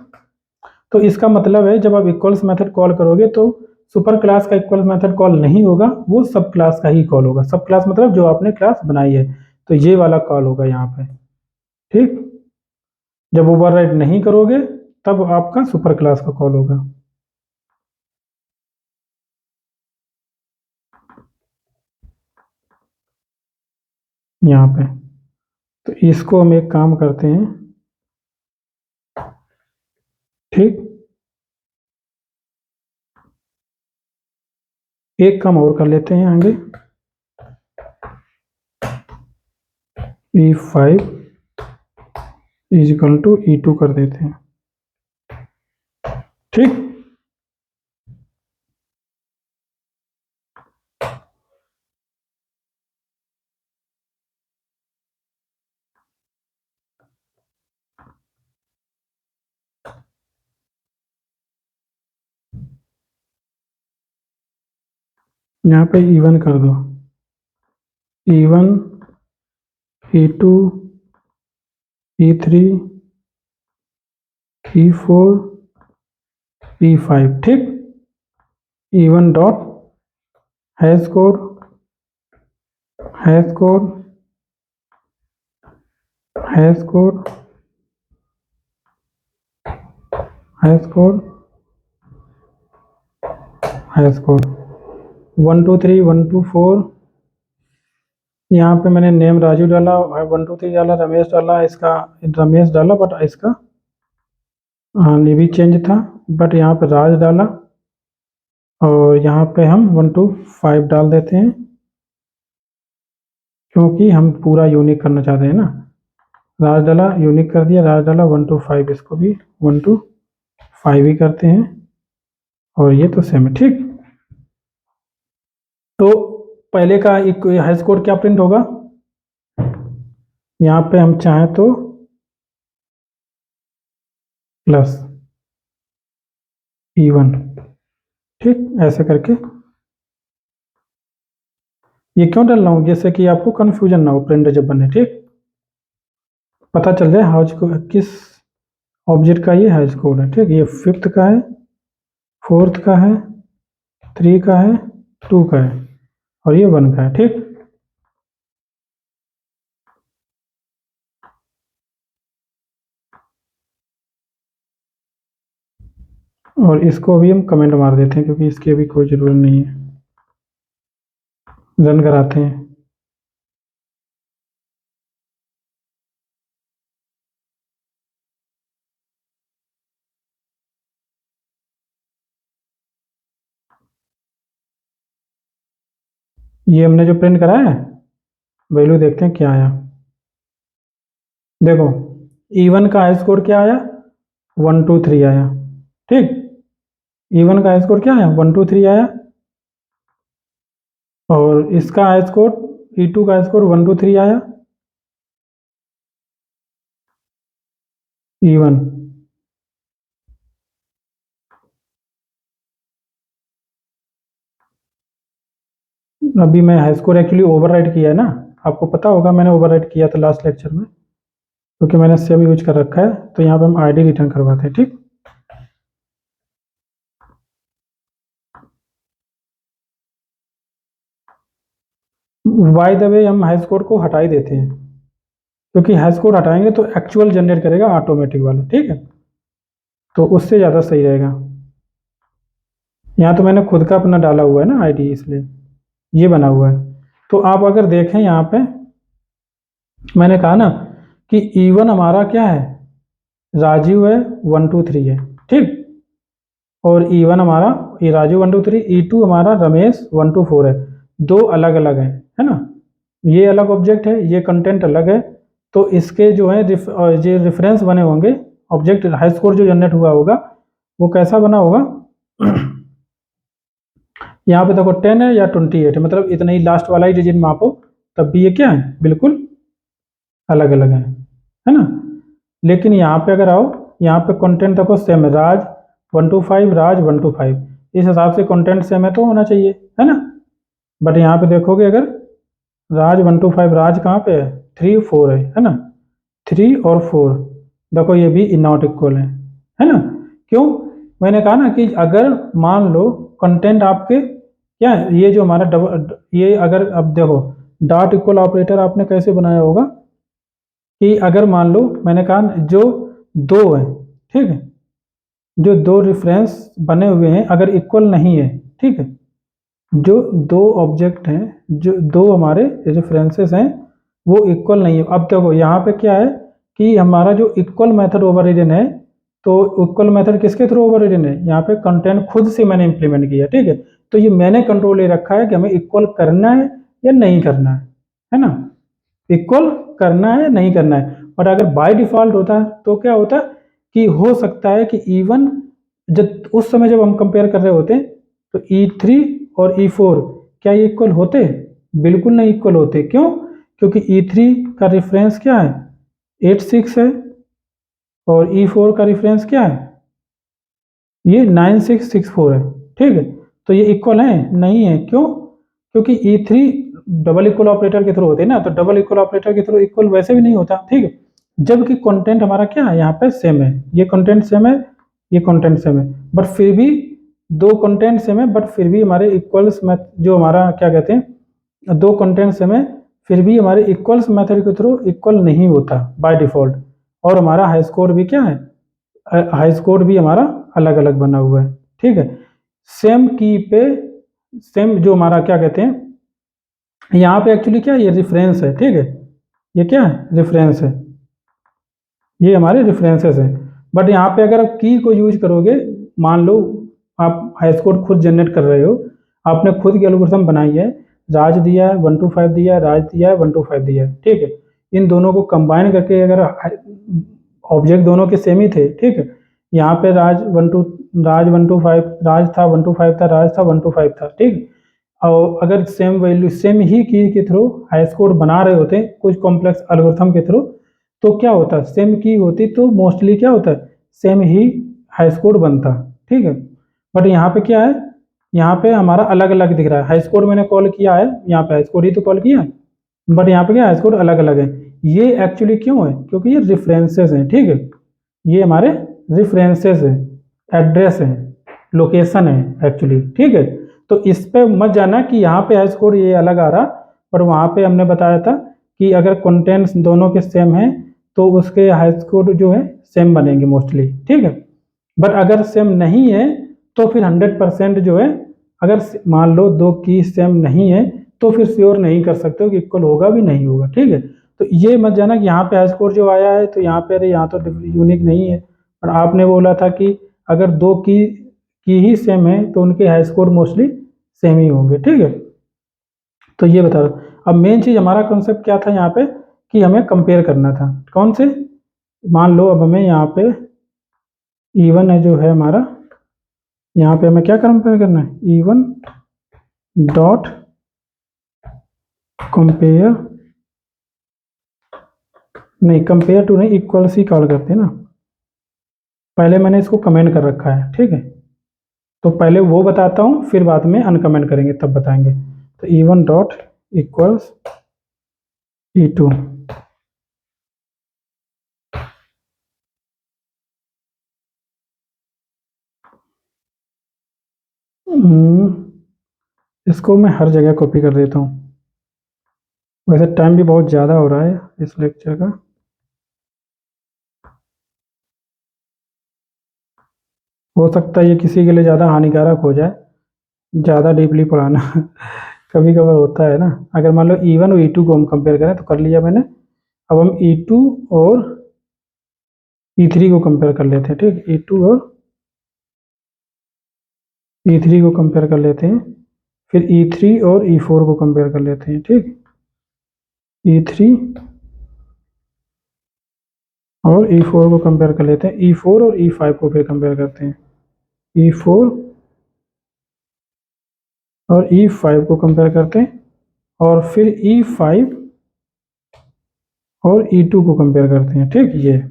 तो इसका मतलब है जब आप इक्वल्स मेथड कॉल करोगे तो सुपर क्लास का इक्वल्स मेथड कॉल नहीं होगा, वो सब क्लास का ही कॉल होगा। सब क्लास मतलब जो आपने क्लास बनाई है, तो ये वाला कॉल होगा यहाँ पे। ठीक, जब ओवरराइड नहीं करोगे तब आपका सुपर क्लास का कॉल होगा। यहाँ पे तो इसको हम एक काम करते हैं। ठीक, एक काम और कर लेते हैं आगे, E5 is equal to E2 कर देते हैं। ठीक, यहाँ पे E1 कर दो, E1 E2 E3 E4 E5। ठीक, E1 dot hash code hash code hash code hash code hash code 1 2 3 1 2 4। यहाँ पे मैंने नेम राजू डाला, 1 2 3 डाला, रमेश डाला, इसका रमेश डाला, बट इसका हाँ ये भी चेंज था, बट यहाँ पे राज डाला, और यहाँ पे हम 1 2 5 डाल देते हैं, क्योंकि हम पूरा यूनिक करना चाहते हैं ना। राज डाला, यूनिक कर दिया, राज डाला 1 2 5, इसको भी 1 2 5 ही करते हैं, और ये तो सेम है। ठीक, तो पहले का एक हैश कोड क्या प्रिंट होगा, यहाँ पे हम चाहें तो प्लस E1। ठीक, ऐसे करके ये क्यों डाल रहा हूँ, जैसे कि आपको कंफ्यूजन ना हो प्रिंटर जब बने। ठीक, पता चल जाए हाउस को किस ऑब्जेक्ट का ये हैश कोड है। ठीक, ये 5th का है, 4th का है, 3 का है, 2 का है, और ये 1 का है। ठीक, और इसको भी हम कमेंट मार देते हैं, क्योंकि इसकी अभी कोई ज़रूरत नहीं है। रन कराते हैं। ये हमने जो प्रिंट कराया है, वैल्यू देखते हैं क्या आया। देखो E1 का हैश कोड क्या आया, 1 2 3 आया। ठीक, E1 का हाई स्कोर क्या है 123 आया, और इसका हाई स्कोर E2 का हाई स्कोर 123 आया, E1। अभी मैं हाई स्कोर एक्चुअली ओवरराइड किया है ना, आपको पता होगा मैंने ओवरराइड किया था लास्ट लेक्चर में, क्योंकि मैंने सेम यूज कर रखा है, तो यहाँ पे हम आईडी रिटर्न करवाते हैं। ठीक, बाय द वे हम हाई स्कोर को हटा ही देते हैं, क्योंकि हाई स्कोर हटाएंगे तो एक्चुअल जनरेट करेगा ऑटोमेटिक वाला। ठीक है, तो उससे ज़्यादा सही रहेगा। यहाँ तो मैंने खुद का अपना डाला हुआ है ना आईडी, इसलिए ये बना हुआ है। तो आप अगर देखें यहाँ पे मैंने कहा ना कि E1 हमारा क्या है, राजीव है 123 है। ठीक, और E1 हमारा ये राजू 123, E2 हमारा रमेश 124 है। दो अलग अलग है ना, ये अलग ऑब्जेक्ट है, ये कंटेंट अलग है। तो इसके जो है जो रेफरेंस बने होंगे, ऑब्जेक्ट हाई स्कोर जो जनरेट हुआ होगा वो कैसा बना होगा यहाँ पे देखो 10 है या 28 है, मतलब इतना ही लास्ट वाला ही डिजिट मापो, तब भी ये क्या है, बिल्कुल अलग अलग है ना। लेकिन यहाँ पे अगर आओ, यहाँ पे कंटेंट देखो सेम है, राज 125 राज 125, इस हिसाब से कंटेंट सेम है तो होना चाहिए, है ना। बट यहाँ पे देखोगे अगर राज 125, राज कहाँ पे है 3 4 है ना, 3 और 4 देखो ये भी नॉट इक्वल है ना। क्यों, मैंने कहा ना कि अगर मान लो कंटेंट आपके क्या है, ये जो हमारा डबल, ये अगर अब देखो डॉट इक्वल ऑपरेटर आपने कैसे बनाया होगा कि अगर मान लो मैंने कहा जो दो है, ठीक है, जो दो रेफरेंस बने हुए हैं अगर इक्वल नहीं है, ठीक है, जो दो ऑब्जेक्ट हैं, जो दो हमारे रेफरेंसेस हैं वो इक्वल नहीं है। अब देखो यहाँ पे क्या है कि हमारा जो इक्वल मेथड ओवररिडन है, तो इक्वल मेथड किसके थ्रू ओवररिडन है, यहाँ पे कंटेंट खुद से मैंने इंप्लीमेंट किया। ठीक है, तो ये मैंने कंट्रोल ले रखा है कि हमें इक्वल करना है या नहीं करना है ना, इक्वल करना है नहीं करना है। और अगर बाय डिफॉल्ट होता तो क्या होता कि हो सकता है कि इवन जब उस समय जब हम कंपेयर कर रहे होते तो E3 और E4 क्या ये इक्वल होते, बिल्कुल नहीं इक्वल होते। क्यों, क्योंकि E3 का रेफरेंस क्या है 86 है, और E4 का रेफरेंस क्या है ये 9664 है। ठीक है, तो ये इक्वल है नहीं है। क्यों, क्योंकि E3 डबल इक्वल ऑपरेटर के थ्रू होते हैं ना, तो डबल इक्वल ऑपरेटर के थ्रू इक्वल वैसे भी नहीं होता। ठीक है, जबकि कंटेंट हमारा क्या है यहाँ पे सेम है, ये कंटेंट सेम है, ये कंटेंट सेम है, बट फिर भी दो कंटेंट सेम है, बट फिर भी हमारे इक्वल्स में जो हमारा क्या कहते हैं दो कंटेंट सेम है, फिर भी हमारे इक्वल्स मेथड के थ्रू इक्वल नहीं होता बाय डिफॉल्ट। और हमारा हाई स्कोर भी क्या है, हाई स्कोर भी हमारा अलग अलग बना हुआ है। ठीक है, सेम की पे सेम जो हमारा क्या कहते हैं यहाँ पे एक्चुअली क्या है ये रेफरेंस है। ठीक है, ये क्या है रेफरेंस है, ये हमारे रेफरेंसेस हैं। बट यहाँ पे अगर आप की को यूज करोगे, मान लो आप हाई स्कोर खुद जनरेट कर रहे हो, आपने खुद की एल्गोरिथम बनाई है, राज दिया है 125 दिया है, राज दिया है 125 दिया है। ठीक है, इन दोनों को कंबाइन करके अगर ऑब्जेक्ट दोनों के सेम ही थे, ठीक है, यहाँ पे राज 125 राज था 125 था, राज था 125 था। ठीक, और अगर सेम वैल्यू सेम ही की के थ्रू हाई स्कोर बना रहे होते कुछ कॉम्प्लेक्स एल्गोरिथम के थ्रू, तो क्या होता सेम की होती तो मोस्टली क्या होता है सेम ही हाई स्कोर बनता। ठीक है, बट यहाँ पे क्या है, यहाँ पे हमारा अलग अलग दिख रहा है, हाई स्कोर मैंने कॉल किया है, यहाँ पे हाई स्कोर ही तो कॉल किया है, बट यहाँ पे क्या हाई स्कोर अलग अलग है। ये एक्चुअली क्यों है, क्योंकि ये रेफरेंसेस हैं। ठीक है, ये हमारे रेफरेंसेस हैं, एड्रेस है, लोकेशन है एक्चुअली। ठीक है, तो इस पे मत जाना कि यहाँ पे हाई स्कोर ये अलग आ रहा, पर वहाँ पे हमने बताया था कि अगर कंटेंट्स दोनों के सेम हैं तो उसके हाई स्कोर जो है सेम बनेंगे मोस्टली। ठीक है, बट अगर सेम नहीं है तो फिर 100% जो है, अगर मान लो दो की सेम नहीं है तो फिर श्योर नहीं कर सकते हो कि इक्वल होगा भी नहीं होगा। ठीक है, तो ये मत जाना कि यहाँ पे हाई स्कोर जो आया है तो यहाँ पे अरे यहाँ तो यूनिक नहीं है, और आपने बोला था कि अगर दो की ही सेम है तो उनके हाई स्कोर मोस्टली सेम ही होंगे। ठीक है, तो ये बता दो। अब मेन चीज़ हमारा कॉन्सेप्ट क्या था यहाँ पे कि हमें कंपेयर करना था कौन से, मान लो अब हमें यहाँ पे E1 है जो है हमारा यहाँ पे हमें क्या कंपेयर करना है, E1 डॉट कंपेयर, नहीं कंपेयर टू नहीं, इक्वल्स ही कॉल करते हैं ना। पहले मैंने इसको कमेंट कर रखा है, ठीक है, तो पहले वो बताता हूँ, फिर बाद में अनकमेंट करेंगे तब बताएंगे। तो E1 डॉट इक्वल्स E2। इसको मैं हर जगह कॉपी कर देता हूँ, वैसे टाइम भी बहुत ज़्यादा हो रहा है इस लेक्चर का। हो सकता है ये किसी के लिए ज़्यादा हानिकारक हो जाए, ज़्यादा डीपली पढ़ाना कभी कभार होता है ना। अगर मान लो E1 और E2 को हम कंपेयर करें तो कर लिया मैंने, अब हम E2 और E3 को कंपेयर कर लेते हैं, ठीक, E2 और E3 को कंपेयर कर लेते हैं, फिर E3 और E4 को कंपेयर कर लेते हैं, ठीक, E3 और E4 को कंपेयर कर लेते हैं, E4 और E5 को फिर कंपेयर करते हैं, E4 और E5 को कंपेयर करते हैं, और फिर E5 और E2 को कंपेयर करते हैं, ठीक। ये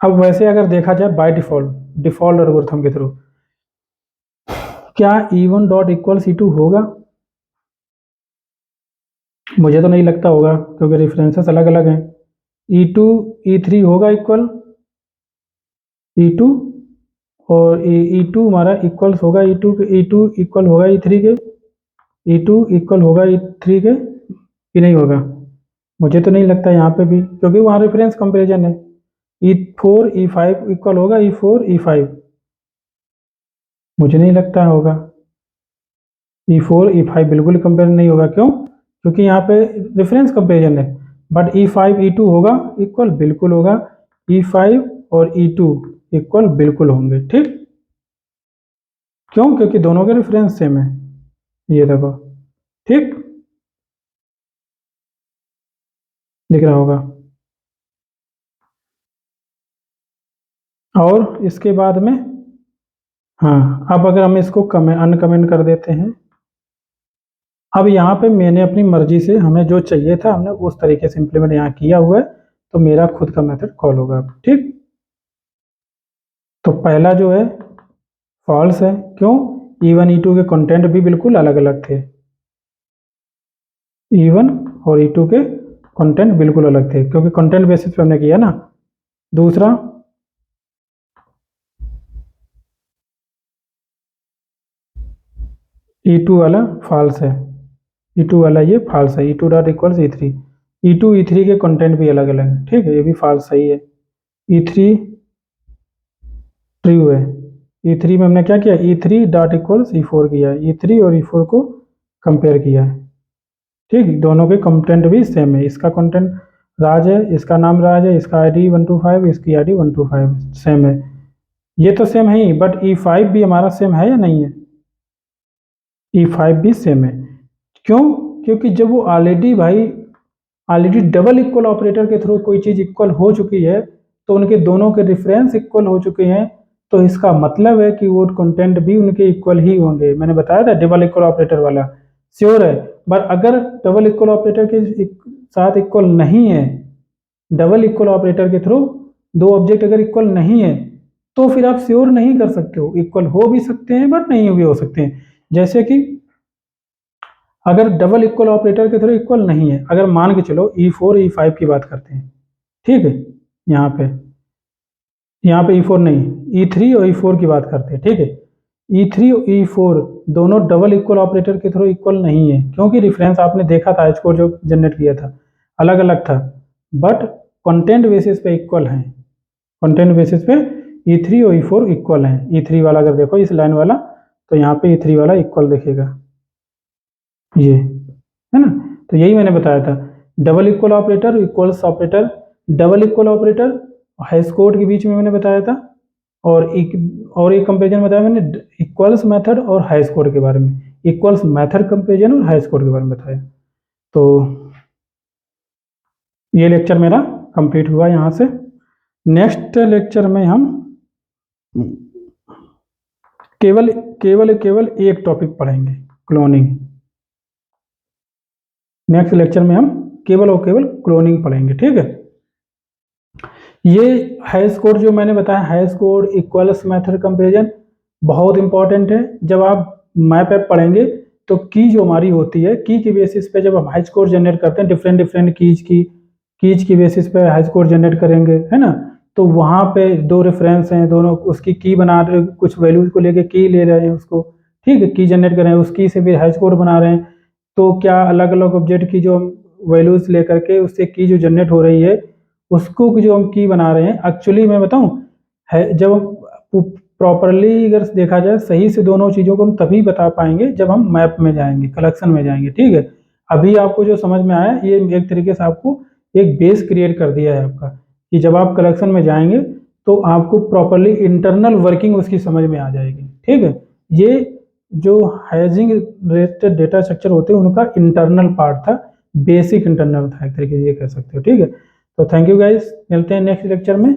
अब वैसे अगर देखा जाए बाय डिफॉल्ट एल्गोरिथम के थ्रू, क्या E1 डॉट इक्वल्स E2 होगा? मुझे तो नहीं लगता होगा, क्योंकि रेफरेंसेस अलग अलग हैं। E2 E3 होगा इक्वल E2, और E2 हमारा इक्वल्स होगा E2 के, E2 इक्वल होगा E3 के, E2 इक्वल होगा E3 के, कि नहीं होगा? मुझे तो नहीं लगता यहाँ पे भी, क्योंकि वहाँ रेफरेंस कंपेरिजन है। E4 E5 इक्वल होगा E4 E5, मुझे नहीं लगता होगा। E4 E5 बिल्कुल कंपेयर नहीं होगा, क्यों? क्योंकि यहाँ पे रेफरेंस कंपेरिजन है। बट E5 E2 होगा इक्वल, बिल्कुल होगा। E5 और E2 इक्वल बिल्कुल होंगे, ठीक। क्यों? क्योंकि दोनों के रेफरेंस सेम है, ये देखो, ठीक, दिख रहा होगा। और इसके बाद में, हाँ, अब अगर हम इसको अनकमेंट कर देते हैं, अब यहाँ पे मैंने अपनी मर्जी से, हमें जो चाहिए था हमने उस तरीके से इम्प्लीमेंट यहाँ किया हुआ है, तो मेरा खुद का मेथड कॉल होगा, ठीक। तो पहला जो है फॉल्स है, क्यों? E1 E2 के कंटेंट भी बिल्कुल अलग अलग थे, E1 और E2 के कंटेंट बिल्कुल अलग थे, क्योंकि कंटेंट बेसिस पे हमने किया ना। दूसरा, E2 वाला फॉल्स है, E2 वाला ये फॉल्स है, E2 dot equals E3। E2 E3 के कंटेंट भी अलग अलग है, ठीक है, ये भी फॉल्स सही है। E3 ट्रू है। E3 में हमने क्या किया, E3 डॉट इक्वल्स E4 किया है, E3 और E4 को कंपेयर किया है, ठीक, दोनों के कंटेंट भी सेम है। इसका कंटेंट राज है, इसका नाम राज है, इसका ID 125, इसकी ID 125 सेम है। ये तो सेम है ही, बट E5 भी हमारा सेम है या नहीं है? E5 भी सेम है, क्यों? क्योंकि जब वो ऑलरेडी डबल इक्वल ऑपरेटर के थ्रू कोई चीज़ इक्वल हो चुकी है, तो उनके दोनों के रेफरेंस इक्वल हो चुके हैं, तो इसका मतलब है कि वो कंटेंट भी उनके इक्वल ही होंगे। मैंने बताया था डबल इक्वल ऑपरेटर वाला, श्योर है। बट अगर डबल इक्वल ऑपरेटर के साथ इक्वल नहीं है, डबल इक्वल ऑपरेटर के थ्रू दो ऑब्जेक्ट अगर इक्वल नहीं है, तो फिर आप श्योर नहीं कर सकते हो, इक्वल हो भी सकते हैं बट नहीं भी हो सकते हैं। जैसे कि अगर डबल इक्वल ऑपरेटर के थ्रू इक्वल नहीं है, अगर मान के चलो E4 E5 की बात करते हैं, ठीक है, यहाँ पे E4 नहीं, E3 और E4 की बात करते हैं, ठीक है। E3 और E4 दोनों डबल इक्वल ऑपरेटर के थ्रू इक्वल नहीं है, क्योंकि रेफरेंस आपने देखा था, स्कोर जो जनरेट किया था अलग अलग था, बट कंटेंट बेसिस पे इक्वल हैं। कंटेंट बेसिस पे E3 और E4 इक्वल हैं। E3 वाला अगर देखो इस लाइन वाला, तो यहाँ पे E3 वाला इक्वल दिखेगा, ये है ना। तो यही मैंने बताया था, double equal operator, equals operator, double equal operator hash code के बीच में मैंने बताया था, और एक कंपेरिजन बताया मैंने इक्वल्स मेथड और हाइस कोड के बारे में, इक्वल्स मेथड कंपेरिजन और हाइस कोड के बारे में बताया। तो ये लेक्चर मेरा कंप्लीट हुआ यहाँ से। नेक्स्ट लेक्चर में हम केवल केवल केवल एक टॉपिक पढ़ेंगे, क्लोनिंग। नेक्स्ट लेक्चर में हम केवल और केवल क्लोनिंग पढ़ेंगे, ठीक है। ये हैश कोड जो मैंने बताया, hash code, equals, method comparison बहुत इंपॉर्टेंट है। जब आप मैप ऐप पढ़ेंगे तो की जो हमारी होती है, की के बेसिस पे जब हम हैश कोड जनरेट करते हैं, डिफरेंट डिफरेंट कीज की बेसिस पे हैश कोड जनरेट करेंगे, है ना। तो वहाँ पे दो रेफरेंस हैं, दोनों उसकी की बना रहे, कुछ वैल्यूज को लेके की ले रहे हैं उसको, ठीक है, की जनरेट कर रहे हैं, उस की से भी हैश कोड बना रहे हैं। तो क्या अलग अलग ऑब्जेक्ट की जो वैल्यूज लेकर के उससे की जो जनरेट हो रही है, उसको जो हम की बना रहे हैं, एक्चुअली मैं बताऊं है, जब प्रॉपरली अगर देखा जाए सही से, दोनों चीज़ों को हम तभी बता पाएंगे जब हम मैप में जाएंगे, कलेक्शन में जाएंगे, ठीक है। अभी आपको जो समझ में आया, ये एक तरीके से आपको एक बेस क्रिएट कर दिया है आपका, कि जब आप कलेक्शन में जाएंगे तो आपको प्रॉपरली इंटरनल वर्किंग उसकी समझ में आ जाएगी, ठीक है। ये जो हैशिंग रिलेटेड डेटा स्ट्रक्चर होते हैं उनका इंटरनल पार्ट था, बेसिक इंटरनल था एक तरीके से, ये कह सकते हो, ठीक है। तो थैंक यू गाइस, मिलते हैं नेक्स्ट लेक्चर में।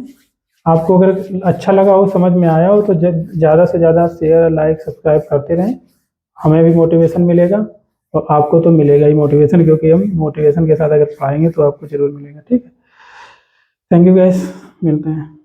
आपको अगर अच्छा लगा हो, समझ में आया हो, तो ज़्यादा से ज़्यादा शेयर, लाइक, सब्सक्राइब करते रहें, हमें भी मोटिवेशन मिलेगा और आपको तो मिलेगा ही मोटिवेशन, क्योंकि हम मोटिवेशन के साथ अगर पढ़ाएंगे तो आपको जरूर मिलेगा, ठीक है। थैंक यू गाइस, मिलते हैं।